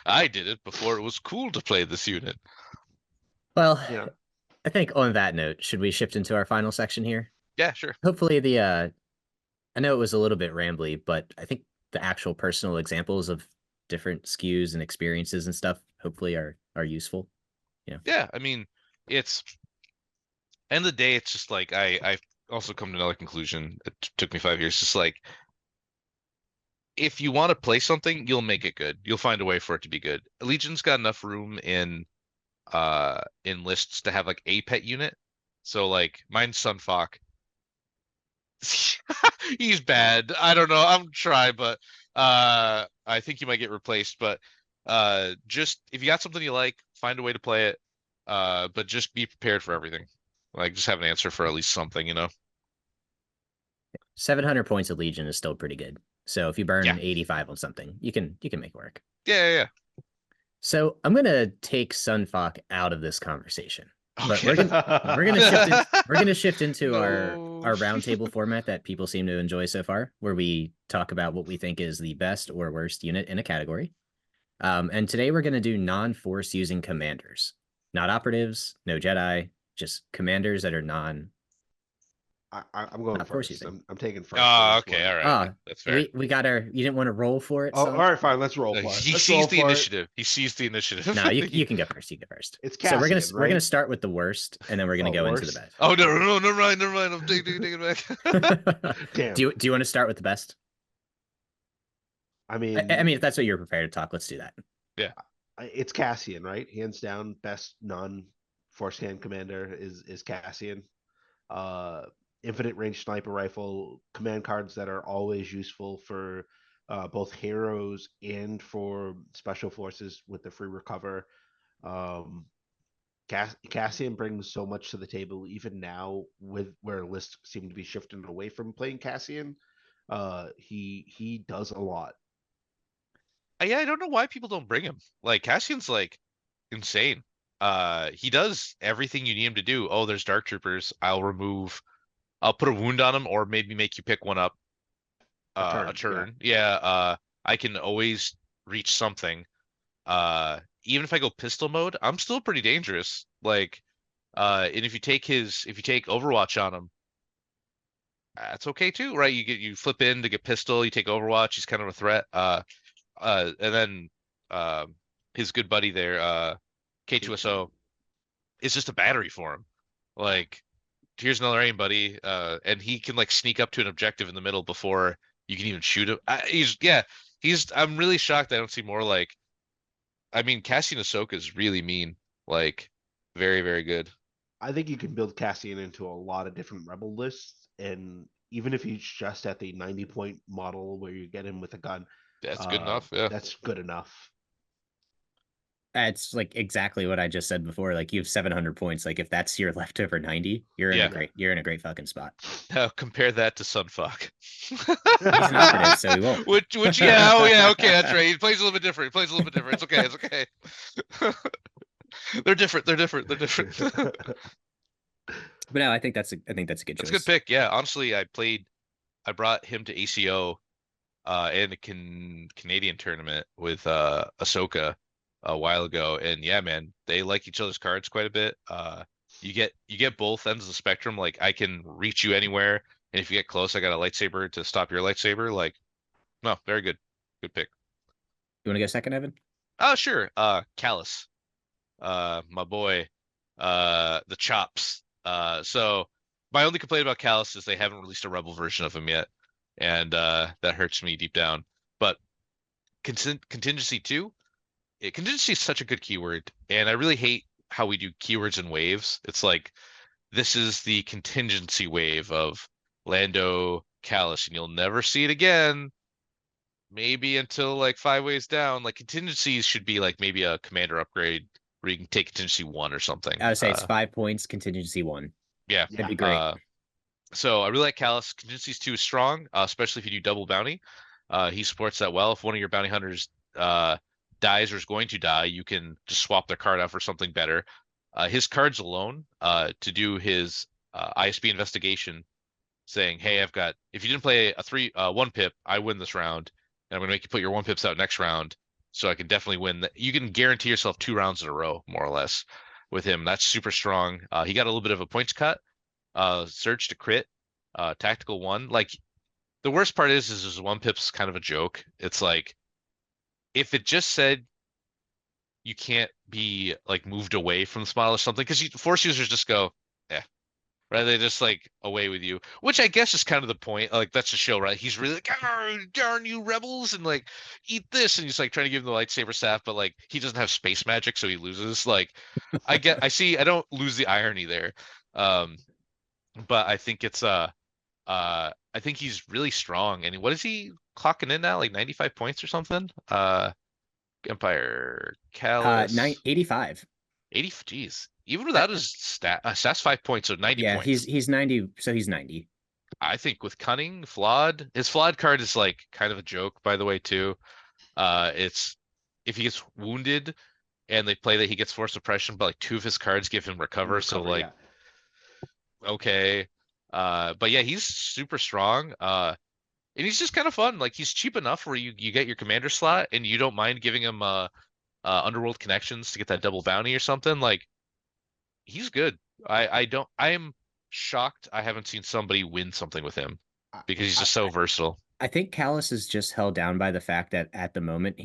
I did it before it was cool to play this unit.
Well,
Yeah.
I think on that note, should we shift into our final section here?
Yeah, sure.
Hopefully I know it was a little bit rambly, but I think the actual personal examples of different SKUs and experiences and stuff hopefully are useful.
Yeah, I mean, it's end of the day, it's just like I've also come to another conclusion. It took me 5 years. Just like if you want to play something, you'll make it good. You'll find a way for it to be good. Legion's got enough room in lists to have like a pet unit. So like mine's Sunfok. He's bad. I don't know. I'm trying, but I think he might get replaced. But just if you got something you like, find a way to play it. But just be prepared for everything. Like just have an answer for at least something, you know.
700 points of Legion is still pretty good. So if you burn
Yeah.
85 on something, you can make it work.
Yeah.
So I'm gonna take Sunfok out of this conversation. But
Okay.
we're gonna shift into
No.
our roundtable format that people seem to enjoy so far, where we talk about what we think is the best or worst unit in a category. And today we're gonna do non-force using commanders, not operatives, no Jedi, just commanders that are non.
I'm going
Of course
first.
you think.
I'm taking first.
Oh, okay, all right. That's fair.
We got our. You didn't want to roll for it.
Oh,
son?
all right, fine. Let's roll for it.
He
Let's
sees
roll
the
for it.
initiative. He sees the initiative.
No, you can go first. You go first.
It's
So we're
Cassian,
gonna
right?
start with the worst, and then we're gonna
Oh,
go into
worst?
the best.
Oh no, never mind. I'm taking it back.
Damn.
Do you want to start with the best?
I mean,
I mean, if that's what you're prepared to talk, let's do that.
it's Cassian, right? Hands down, best non-force hand commander is Cassian. Infinite range sniper rifle, command cards that are always useful for both heroes and for special forces with the free recover. Cassian brings so much to the table, even now with where lists seem to be shifting away from playing Cassian. He does a lot.
Yeah, I don't know why people don't bring him. Like Cassian's like insane. He does everything you need him to do. Oh, there's Dark Troopers. I'll put a wound on him, or maybe make you pick one up. A turn. Yeah. I can always reach something. Even if I go pistol mode, I'm still pretty dangerous. Like, and if you take Overwatch on him, that's okay too, right? You flip in to get pistol, you take Overwatch, he's kind of a threat. And then his good buddy there, K2SO, is just a battery for him. Like, here's another aim, buddy. And he can like sneak up to an objective in the middle before you can even shoot him. I'm really shocked I don't see more like. I mean, Cassian Ahsoka is really mean. Like, very, very good.
I think you can build Cassian into a lot of different rebel lists, and even if he's just at the 90-point model where you get him with a gun,
That's good enough. Yeah.
that's good enough.
It's like exactly what I just said before. Like you have 700 points. Like if that's your leftover 90, you're in a great fucking spot.
Now compare that to Sunfuck.
He's an operative, so he won't.
Which okay, that's right. He plays a little bit different. It's okay. They're different.
But no, I think that's a good choice.
That's a good pick. Yeah, honestly, I brought him to ACO in a Canadian tournament with Ahsoka a while ago, and yeah, man, they like each other's cards quite a bit. You get both ends of the spectrum. Like I can reach you anywhere, and if you get close, I got a lightsaber to stop your lightsaber. Like, no, very good pick.
You want to go second, Evan?
Oh, sure. Callus, my boy, the chops. So my only complaint about Callus is they haven't released a rebel version of him yet, and that hurts me deep down. But contingency 2. Contingency is such a good keyword, and I really hate how we do keywords in waves. It's like this is the contingency wave of Lando Callus, and you'll never see it again. Maybe until like 5 waves down. Like contingencies should be like maybe a commander upgrade where you can take contingency 1 or something.
I would say it's 5 points, contingency 1.
Yeah,
that'd be great.
So I really like Callus. Contingencies 2 is strong, especially if you do double bounty. He supports that well. If one of your bounty hunters dies or is going to die, you can just swap their card out for something better. His cards alone, to do his ISB investigation, saying, "Hey, if you didn't play a 1 pip, I win this round, and I'm gonna make you put your 1 pips out next round, so I can definitely win." You can guarantee yourself 2 rounds in a row, more or less, with him. That's super strong. He got a little bit of a points cut. Surge to crit, tactical 1. Like the worst part is his 1 pip's kind of a joke. It's like, if it just said you can't be like moved away from the spot or something, because force users just go, right? They just like away with you, which I guess is kind of the point. Like that's the show, right? He's really like, "Arr, darn you rebels, and like eat this, and he's like trying to give him the lightsaber staff, but like he doesn't have space magic, so he loses. Like I see, I don't lose the irony there. Um, but I think it's I think he's really strong. And what is he clocking in now? Like 95 points or something? Empire Callus
85.
80. Geez, even without his stats 5 points, so 90
Yeah,
points.
he's 90, so he's 90.
I think with cunning, flawed, his flawed card is like kind of a joke, by the way, too. It's if he gets wounded and they play that he gets force suppression, but like 2 of his cards give him recover. So like, okay. But yeah, he's super strong. And he's just kind of fun. Like he's cheap enough where you get your commander slot and you don't mind giving him underworld connections to get that double bounty or something. Like he's good. I don't. I am shocked I haven't seen somebody win something with him because he's just so versatile.
I think Callus is just held down by the fact that at the moment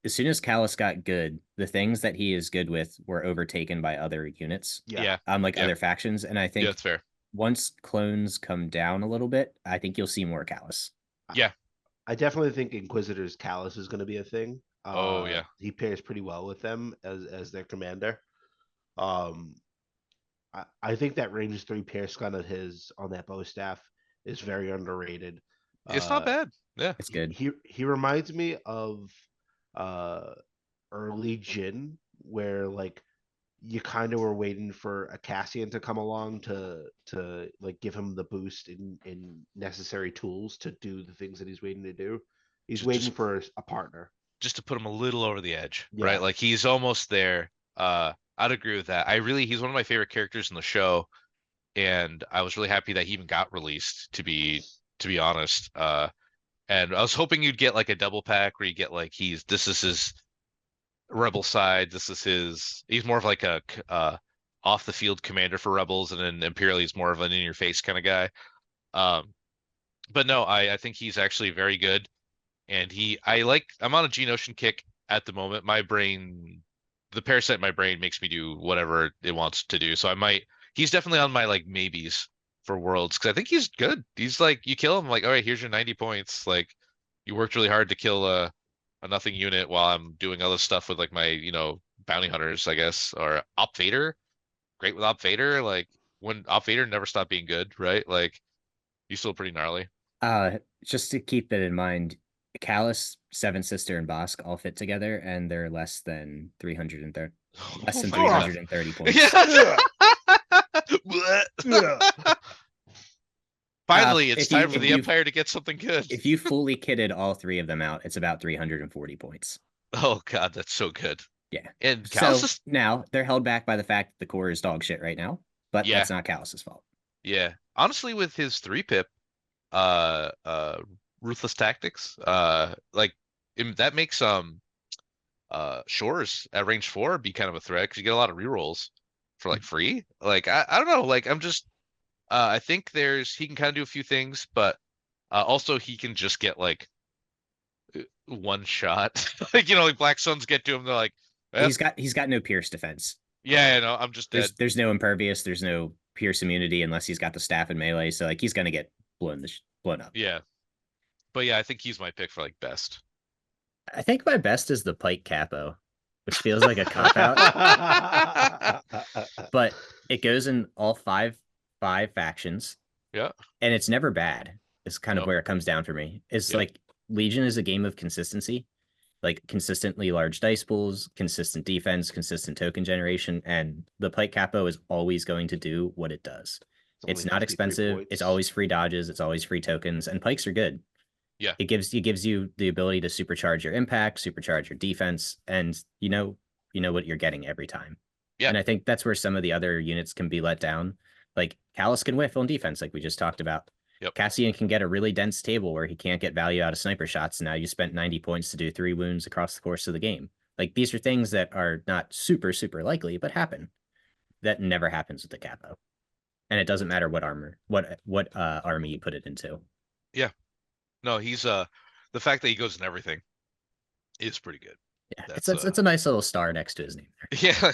as soon as Callus got good, the things that he is good with were overtaken by other units.
Yeah.
Like
Yeah.
other factions. And I think
Yeah, that's fair.
once clones come down a little bit, I think you'll see more Callus.
Yeah.
I definitely think Inquisitor's Callus is going to be a thing.
Oh yeah.
He pairs pretty well with them as their commander. I think that range 3 Pierce gun of his on that bow staff is very underrated.
It's not bad. Yeah.
It's good.
He reminds me of early Jin, where like you kind of were waiting for a Cassian to come along to like give him the boost in necessary tools to do the things that he's waiting to do. He's waiting for a partner.
Just to put him a little over the edge,
Yeah.
right? Like he's almost there. I'd agree with that. He's one of my favorite characters in the show, and I was really happy that he even got released. To be honest, and I was hoping you'd get like a double pack where you get like this is his rebel side. He's more of like a off the field commander for rebels, and then Imperial he's more of an in your face kind of guy. But no, I think he's actually very good, and I'm on a Geonosian kick at the moment. The parasite in my brain makes me do whatever it wants to do. So he's definitely on my like maybes for worlds because I think he's good. He's like, you kill him, like, all right, here's your 90 points. Like, you worked really hard to kill a nothing unit while I'm doing other stuff with like my, bounty hunters, I guess, or Op Vader. Great with Op Vader. Like, when Op Vader never stopped being good, right? Like, he's still pretty gnarly.
Just to keep that in mind, Callus, Seven Sister, and Bosk all fit together, and they're less than 330 points.
Finally, it's time for the Empire to get something good.
If you fully kitted all 3 of them out, it's about 340 points.
Oh god, that's so good.
Yeah.
And
Callus now they're held back by the fact that the core is dog shit right now, but
Yeah.
that's not Callus's fault.
Yeah. Honestly, with his 3-pip, ruthless tactics, that makes Shores at range 4 be kind of a threat because you get a lot of rerolls for like free. Like I don't know, like I'm just I think he can kind of do a few things, but also he can just get like one shot. Like like Black Suns get to him, they're like
he's got no pierce defense.
Yeah, no, I'm just dead.
There's no impervious, there's no pierce immunity unless he's got the staff and melee, so like he's gonna get blown up.
Yeah. But yeah, I think he's my pick for like best.
I think my best is the Pike Capo, which feels like a cop out. But it goes in all five factions.
Yeah.
And it's never bad. It's kind of where it comes down for me. It's like Legion is a game of consistency. Like consistently large dice pools, consistent defense, consistent token generation, and the Pike Capo is always going to do what it does. It's not expensive. It's always free dodges. It's always free tokens, and pikes are good.
Yeah.
It gives you the ability to supercharge your impact, supercharge your defense, and you know what you're getting every time.
Yeah.
And I think that's where some of the other units can be let down. Like Callus can whiff on defense, like we just talked about.
Yep.
Cassian can get a really dense table where he can't get value out of sniper shots. And now you spent 90 points to do 3 wounds across the course of the game. Like these are things that are not super, super likely, but happen. That never happens with the Capo. And it doesn't matter what army you put it into.
Yeah. No, he's the fact that he goes in everything is pretty good.
Yeah, it's a nice little star next to his name there.
Yeah.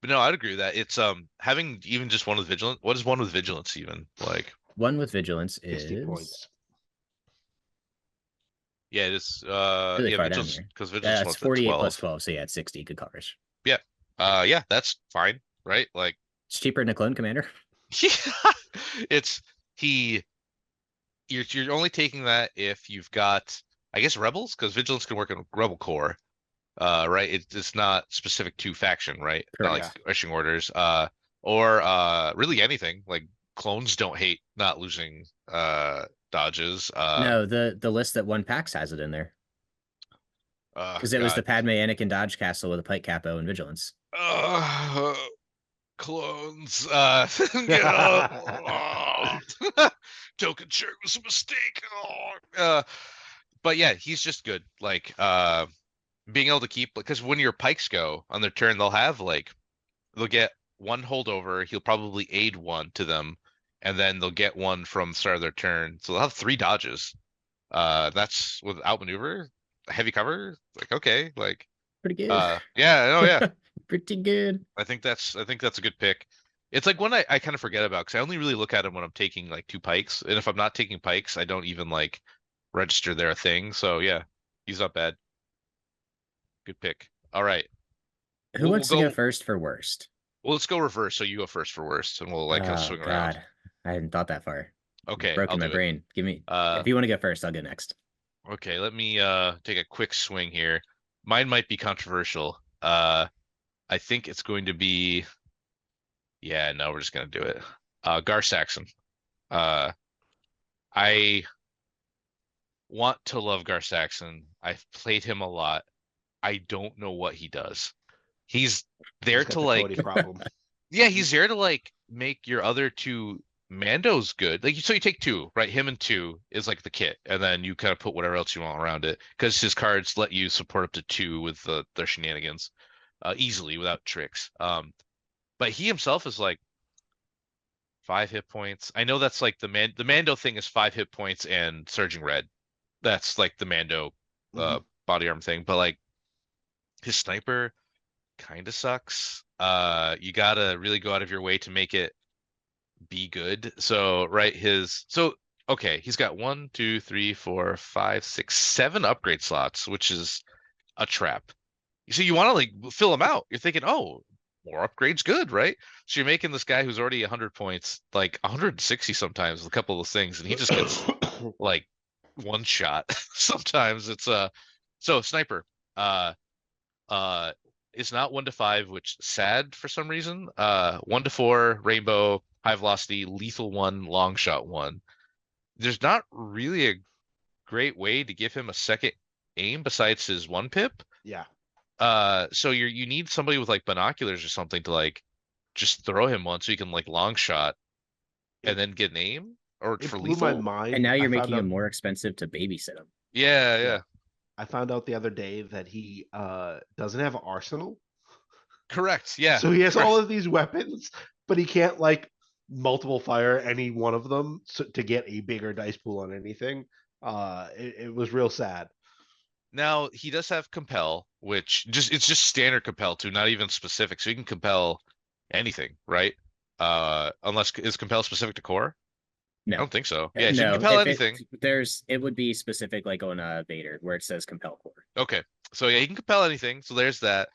But no, I'd agree with that. It's having even just one with vigilance. What is one with vigilance even like?
One with vigilance
60
is
points.
Yeah, it is.
really
Yeah,
far down
vigilance
here.
because vigilance
That's
wants at
48
12.
plus 12, so yeah, it's 60. Good coverage.
Yeah. Yeah, that's fine, right? Like,
It's cheaper than a clone commander.
yeah, it's he. You're only taking that if you've got, I guess, rebels, because vigilance can work in rebel core. Right? It's not specific to faction, right? Not like
Correct.
issuing orders. Or really anything. Like clones don't hate not losing dodges.
No, the list that won PAX has it in there because it was the
God.
Padme Anakin Dodge Castle with a Pike Capo and vigilance.
Uh, clones. Get up. Token shirt was a mistake. But yeah, he's just good. Like being able to keep, because when your pikes go on their turn, they'll get one holdover. He'll probably aid one to them, and then they'll get one from the start of their turn. So they'll have 3 dodges. That's without maneuver, heavy cover. Like okay, like
Pretty good.
yeah, oh yeah.
Pretty good.
I think that's a good pick. It's like one I kind of forget about because I only really look at him when I'm taking like 2 pikes, and if I'm not taking pikes, I don't even like register they're a thing. So yeah, he's not bad. Good pick. All right,
Who wants to go first for worst?
Well, let's go reverse. So you go first for worst, and we'll like kind of
Oh
swing around.
God, I hadn't thought that far.
Okay,
Broken
I'll
my
do it.
brain. Give me. If you want to go first, I'll go next.
Okay, let me take a quick swing here. Mine might be controversial. I think it's going to be. Yeah, no, we're just gonna do it. Gar Saxon. I want to love Gar Saxon. I've played him a lot. I don't know what he does. He's there
He's got
to
the
like,
Cody problem.
yeah, he's there to like make your other 2 Mandos good. Like, so you take 2, right? Him and 2 is like the kit, and then you kind of put whatever else you want around it because his cards let you support up to 2 with their shenanigans, easily without tricks. But he himself is like 5 hit points. I know that's like the Mando thing is 5 hit points and surging red. That's like the Mando body arm thing. But like his sniper kind of sucks. You gotta really go out of your way to make it be good. So right, okay, he's got 1, 2, 3, 4, 5, 6, 7 upgrade slots, which is a trap. So you want to like fill him out. You're thinking, oh, more upgrades, good, right? So you're making this guy who's already 100 points, like 160 sometimes, with a couple of those things, and he just gets like one shot. Sometimes it's so sniper is not 1 to 5, which sad for some reason. 1 to 4, rainbow, high velocity, lethal 1, long shot 1. There's not really a great way to give him a second aim besides his 1 pip.
Yeah.
So you need somebody with like binoculars or something to like just throw him one so you can like long shot and then get an aim or
It
for
blew my
lethal.
mind.
And now you're
I found
making him
out-
more expensive to babysit him.
Yeah.
I found out the other day that he doesn't have arsenal.
Correct. Yeah.
So he has
correct.
all of these weapons, but he can't like multiple fire any one of them to get a bigger dice pool on anything. It was real sad.
Now he does have compel, which it's just standard compel too, not even specific. So you can compel anything, right? Unless is compel specific to core?
No.
I don't think so. Yeah, so you
No,
can compel
if
anything.
it would be specific like on Vader where it says compel core.
Okay. So yeah, you can compel anything. So there's that.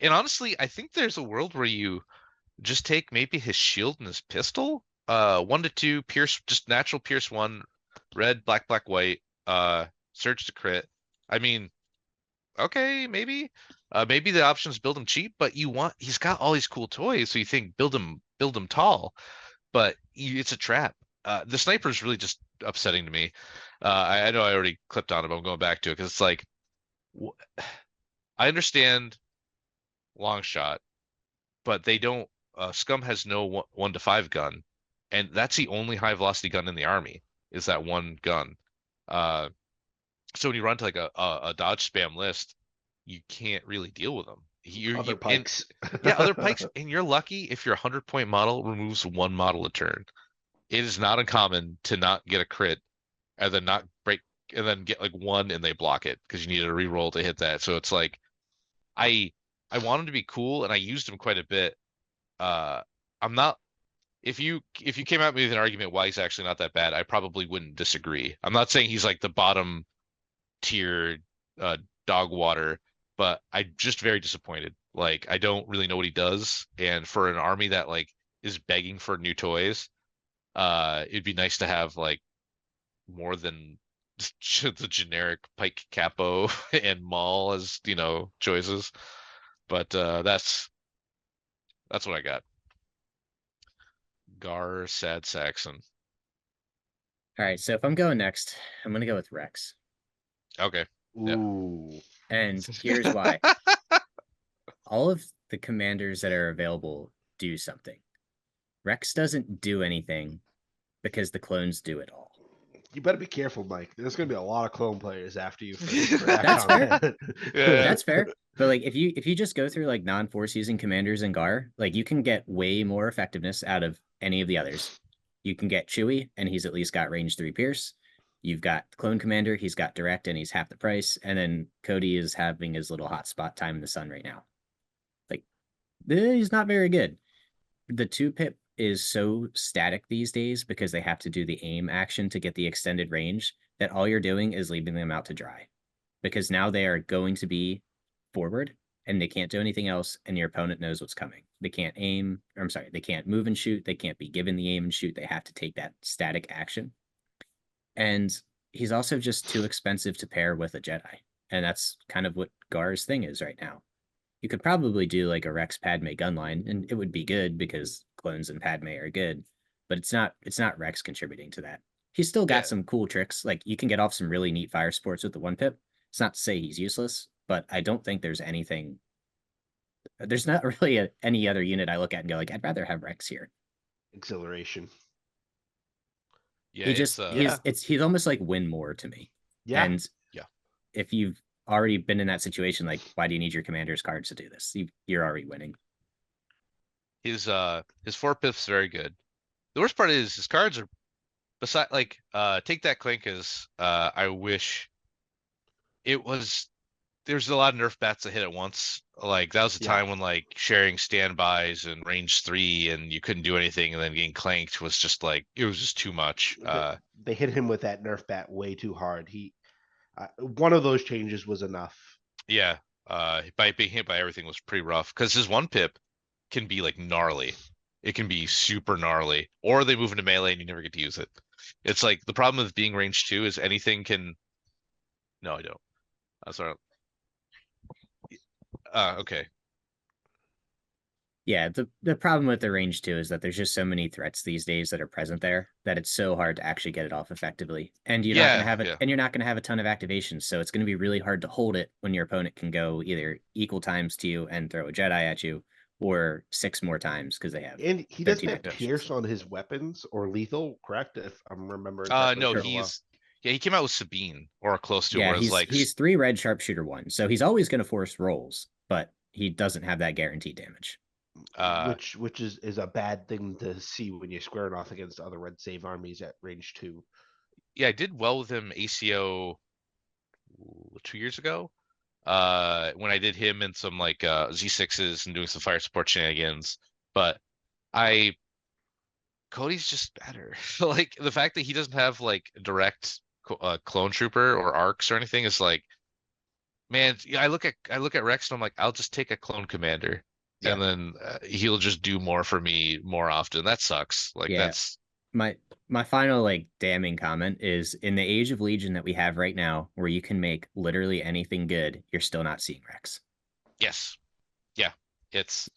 And honestly, I think there's a world where you just take maybe his shield and his pistol. 1 to 2, pierce, just natural pierce 1, red, black, black, white, surge to crit. I mean, okay, maybe. Maybe the option is build him cheap, but he's got all these cool toys, so you think build him tall, but it's a trap. The sniper is really just upsetting to me. I know I already clipped on it, but I'm going back to it because it's like I understand long shot, but they don't. Scum has no 1 to 5 gun, and that's the only high velocity gun in the army is that 1 gun. So when you run to like a dodge spam list, you can't really deal with them.
Other pikes.
Yeah, other pikes, and you're lucky if your 100-point model removes 1 model a turn. It is not uncommon to not get a crit and then not break and then get like 1 and they block it because you need a reroll to hit that. So it's like I want him to be cool and I used him quite a bit, I'm not. If you came at me with an argument why he's actually not that bad, I probably wouldn't disagree. I'm not saying he's like the bottom tier dog water, but I'm just very disappointed. Like I don't really know what he does, and for an army that like is begging for new toys, it'd be nice to have like more than the generic Pike Capo and Maul as choices. But that's what I got. Gar Sad Saxon.
All right, so if I'm going next, I'm gonna go with Rex.
Okay. Yep.
Ooh.
And here's why. All of the commanders that are available do something. Rex doesn't do anything because the clones do it all.
You better be careful, Mike. There's gonna be a lot of clone players after you.
That's fair.
Yeah.
That's fair. But like if you just go through like non-force using commanders in Gar, like you can get way more effectiveness out of any of the others. You can get Chewie, and he's at least got range 3 Pierce. You've got Clone Commander, he's got direct and he's half the price. And then Cody is having his little hotspot time in the sun right now. Like he's not very good. The 2-pip is so static these days because they have to do the aim action to get the extended range that all you're doing is leaving them out to dry. Because now they are going to be forward and they can't do anything else, and your opponent knows what's coming. They can't aim, or I'm sorry, they can't move and shoot. They can't be given the aim and shoot. They have to take that static action. And he's also just too expensive to pair with a Jedi. And that's kind of what Gar's thing is right now. You could probably do like a Rex Padme gunline, and it would be good because clones and Padme are good, but it's not Rex contributing to that. He's still got some cool tricks. Like you can get off some really neat fire sports with the 1-pip. It's not to say he's useless, but I don't think there's anything. There's not really any other unit I look at and go like, I'd rather have Rex here.
Exhilaration.
Yeah,
he's almost like win more to me.
Yeah.
And if you've already been in that situation, like why do you need your commander's cards to do this? You're already winning.
His 4-pip's very good. The worst part is his cards are beside like take that clink as I wish it was. There's a lot of nerf bats that hit at once. Like that was the time when like sharing standbys and range 3 and you couldn't do anything, and then getting clanked was just like it was just too much.
They hit him with that nerf bat way too hard. One of those changes was enough.
Yeah, by being hit by everything was pretty rough because his 1-pip can be like gnarly. It can be super gnarly, or they move into melee and you never get to use it. It's like the problem with being range 2 is anything can. No, I don't. I'm sorry. Okay.
Yeah, the problem with the range 2 is that there's just so many threats these days that are present there that it's so hard to actually get it off effectively. And you're not gonna have it, and you're not gonna have a ton of activations, so it's gonna be really hard to hold it when your opponent can go either equal times to you and throw a Jedi at you, or 6 more times because they have.
And he doesn't have
activations.
Pierce on his weapons or lethal, correct? If I'm remembering.
No, he came out with Sabine or close to.
Yeah,
whereas
he's 3 red sharpshooter 1, so he's always gonna force rolls, but he doesn't have that guaranteed damage.
Which is a bad thing to see when you're squaring off against other red save armies at range 2.
Yeah, I did well with him ACO 2 years ago. When I did him in some like Z6s and doing some fire support shenanigans, but Cody's just better. Like the fact that he doesn't have like direct clone trooper or arcs or anything is like, man. I look at Rex and I'm like, I'll just take a clone commander, and then he'll just do more for me more often. That sucks. Like that's
my final like damning comment is in the age of Legion that we have right now, where you can make literally anything good, you're still not seeing Rex.
Yes. Yeah. It's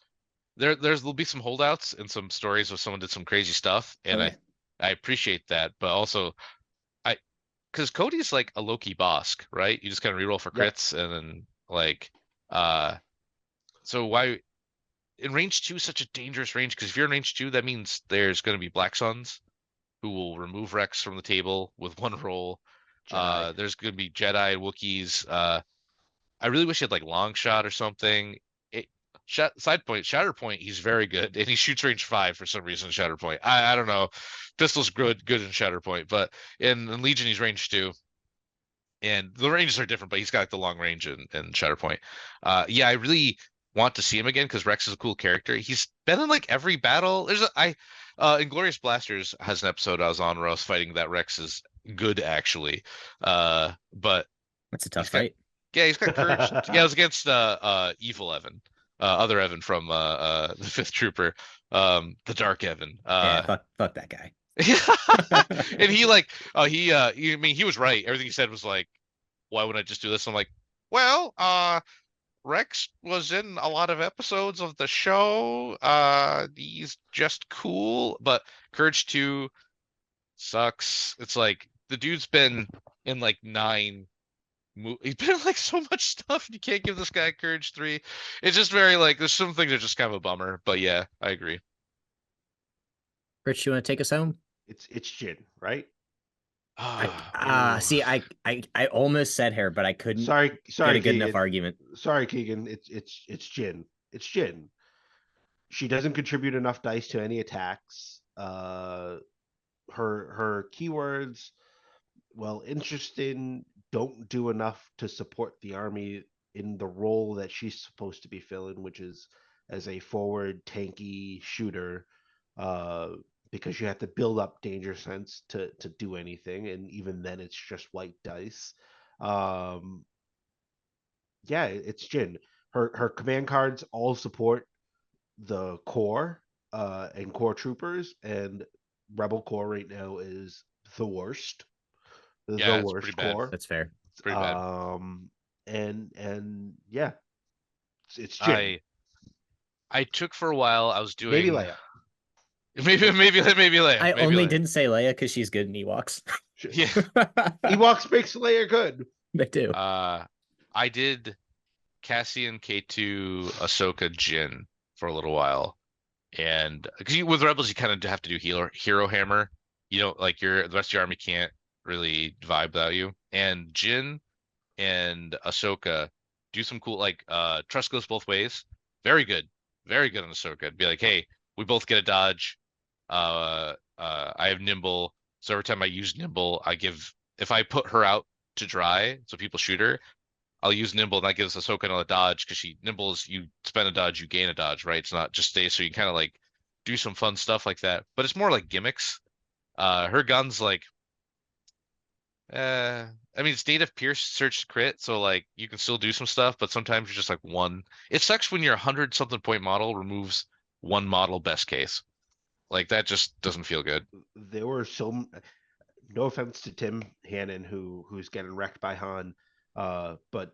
there'll be some holdouts and some stories where someone did some crazy stuff, and I appreciate that, but also because Cody's like a low-key boss, right? You just kind of reroll for crits and then like so why in range 2 is such a dangerous range, because if you're in range 2, that means there's going to be Black Suns who will remove Rex from the table with 1 roll. There's going to be Jedi, Wookiees. I really wish he had like long shot or something. Side point, Shatterpoint, he's very good, and he shoots range 5 for some reason. Shatterpoint, I don't know. Pistol's good in Shatterpoint, but in Legion he's range 2, and the ranges are different. But he's got like the long range in Shatterpoint. I really want to see him again because Rex is a cool character. He's been in like every battle. Inglorious Blasters has an episode I was on where I was fighting that Rex is good actually. But
That's a
he's
tough
got
fight.
yeah, he's got courage. Yeah, it was against Evil Evan. Other Evan from the Fifth Trooper, the Dark Evan.
Yeah, fuck that guy.
And he like I mean he was right. Everything he said was like, why would I just do this? I'm like, well, Rex was in a lot of episodes of the show. He's just cool, but Courage 2 sucks. It's like the dude's been in like he's been in like so much stuff. You can't give this guy Courage 3. It's just very like there's some things that are just kind of a bummer. But yeah, I agree.
Rich, you want to take us home?
It's Jin, right?
See, I almost said her, but I couldn't
Sorry,
get a good enough
Keegan.
argument.
Sorry, Keegan. It's Jin. It's Jin. She doesn't contribute enough dice to any attacks. Her keywords, well, interesting, don't do enough to support the army in the role that she's supposed to be filling, which is as a forward tanky shooter. Because you have to build up danger sense to do anything, and even then it's just white dice. Yeah, it's Jin. Her command cards all support the core and core troopers, and rebel core right now is the worst.
Yeah,
The
it's pretty
worst
bad.
core.
That's fair.
It's pretty bad.
And yeah, it's Jin.
I took for a while. I was doing
Maybe Leia.
maybe Leia.
I
maybe
only
Leia.
didn't say Leia because she's good in Ewoks.
Yeah.
Ewoks makes Leia good.
They do.
I did Cassian, K2, Ahsoka, Jin for a little while, and because with Rebels you kind of have to do hero hammer. You don't like the rest of your army can't really vibe without you. And Jin and Ahsoka do some cool like trust goes both ways. Very good on Ahsoka. It'd be like, hey, we both get a dodge. I have nimble, so every time I use nimble, if I put her out to dry, so people shoot her, I'll use nimble, and that gives Ahsoka another dodge because she nimbles. You spend a dodge, you gain a dodge, right? It's not just stay. So you kind of like do some fun stuff like that, but it's more like gimmicks. Her gun's like, I mean, it's native pierce search crit, so like you can still do some stuff, but sometimes you're just like one. It sucks when your 100 something point model removes one model best case. Like that just doesn't feel good.
There were no offense to Tim Hannon who's getting wrecked by Han, but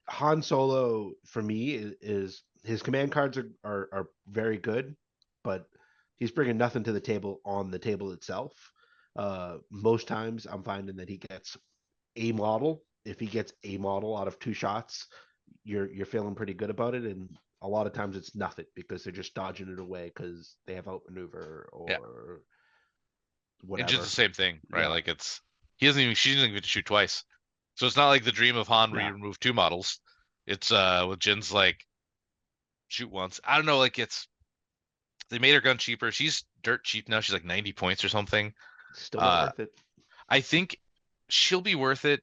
Han Solo for me is his command cards are very good, but he's bringing nothing to the table on the table itself. Most times I'm finding that he gets a model. If he gets a model out of 2 shots, you're feeling pretty good about it. And a lot of times it's nothing because they're just dodging it away because they have outmaneuver or whatever.
And just the same thing, right?
Yeah.
Like she doesn't even get to shoot twice. So it's not like the dream of Han where you remove 2 models. It's with Jin's like shoot once. I don't know, like they made her gun cheaper. She's dirt cheap now. She's like 90 points or something.
Still not worth it.
I think she'll be worth it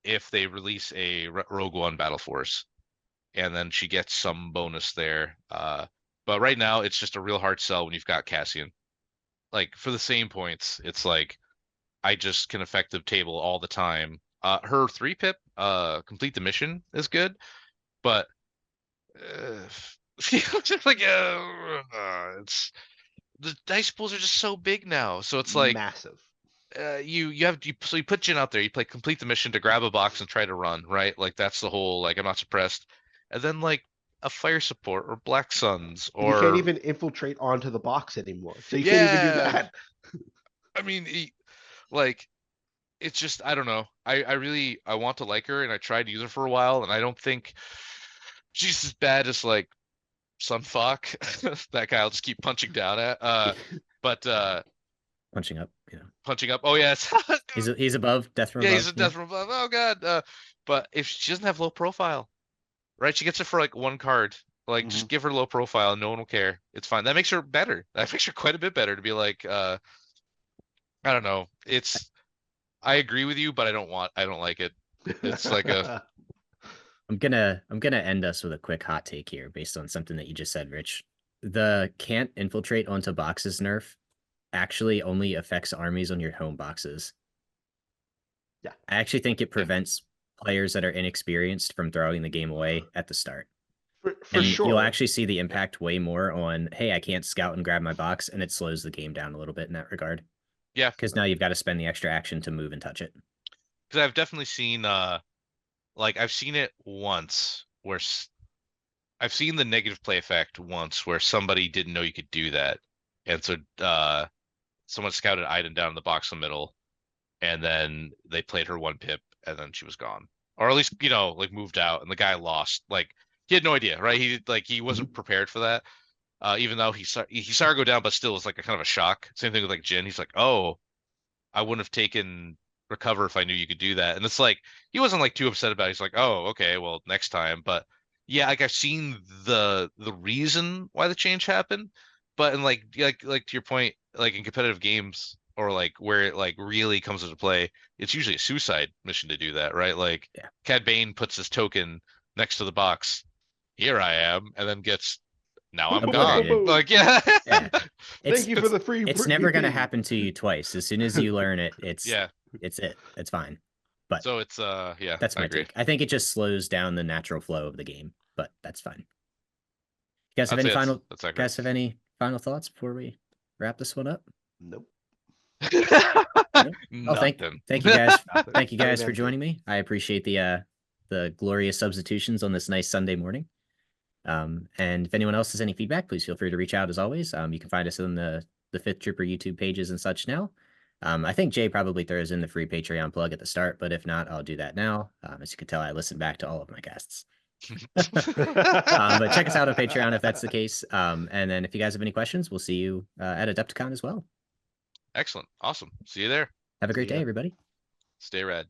if they release a Rogue One Battle Force, and then she gets some bonus there. But right now it's just a real hard sell when you've got Cassian. Like for the same points, it's like I just can effective table all the time. Her 3-pip, complete the mission is good, but just like it's the dice pools are just so big now. So it's like
massive.
So you put Jin out there, you play complete the mission to grab a box and try to run, right? Like that's the whole like I'm not suppressed. And then like a fire support or Black Suns or
you can't even infiltrate onto the box anymore. So you can't even do that.
I mean, like it's just I don't know. I want to like her and I tried to use her for a while and I don't think she's as bad as like Sunfuck. That guy I'll just keep punching down at. But
Punching up, yeah.
Punching up. Oh yes.
He's above death row.
Yeah, he's a death row above. Oh god. But if she doesn't have low profile, right? She gets it for like 1 card. Like just give her low profile and no one will care. It's fine. That makes her better. That makes her quite a bit better to be like I don't know. I agree with you, but I don't like it. It's like
I'm gonna end us with a quick hot take here based on something that you just said, Rich. The can't infiltrate onto boxes nerf actually only affects armies on your home boxes.
Yeah.
I actually think it prevents players that are inexperienced from throwing the game away at the start.
For
And
sure.
you'll actually see the impact way more on, hey, I can't scout and grab my box, and it slows the game down a little bit in that regard.
Yeah.
Because now you've got to spend the extra action to move and touch it.
Because I've definitely seen like I've seen it once where I've seen the negative play effect once where somebody didn't know you could do that, and so someone scouted Iden down in the box in the middle, and then they played her 1 pip, and then she was gone, or at least like moved out, and the guy lost. Like he had no idea, right? He wasn't prepared for that. Even though he saw her go down, but still it was like a kind of a shock. Same thing with like Jin. He's like, oh, I wouldn't have taken recover if I knew you could do that. And it's like he wasn't like too upset about it. He's like, oh, okay, well next time. But yeah, like I've seen the reason why the change happened, but in like to your point, like in competitive games or like where it like really comes into play, it's usually a suicide mission to do that, right? Like
Yeah.
Cad Bane puts his token next to the box. Here I am, and then gets now I'm gone.
Obliterated.
Like yeah.
Yeah.
Thank you for the free.
It's never going to happen to you twice. As soon as you learn it, it's
Yeah.
it's fine. But
So it's yeah,
that's
I
my
agree.
take. I think it just slows down the natural flow of the game, but that's fine. You guys have
I'd
any
say
final
that's accurate.
guys have any final thoughts before we wrap this one up?
Nope.
Oh, thank you guys.
Nothing.
Thank you guys
Great
for
answer.
joining me. I appreciate the glorious substitutions on this nice Sunday morning. And if anyone else has any feedback, please feel free to reach out as always. You can find us on the Fifth Trooper YouTube pages and such now. I think Jay probably throws in the free Patreon plug at the start, but if not, I'll do that now. As you can tell, I listen back to all of my guests. But check us out on Patreon if that's the case. And then if you guys have any questions, we'll see you at Adepticon as well.
Excellent. Awesome. See you there.
Have a great
See
day,
ya.
everybody.
Stay rad.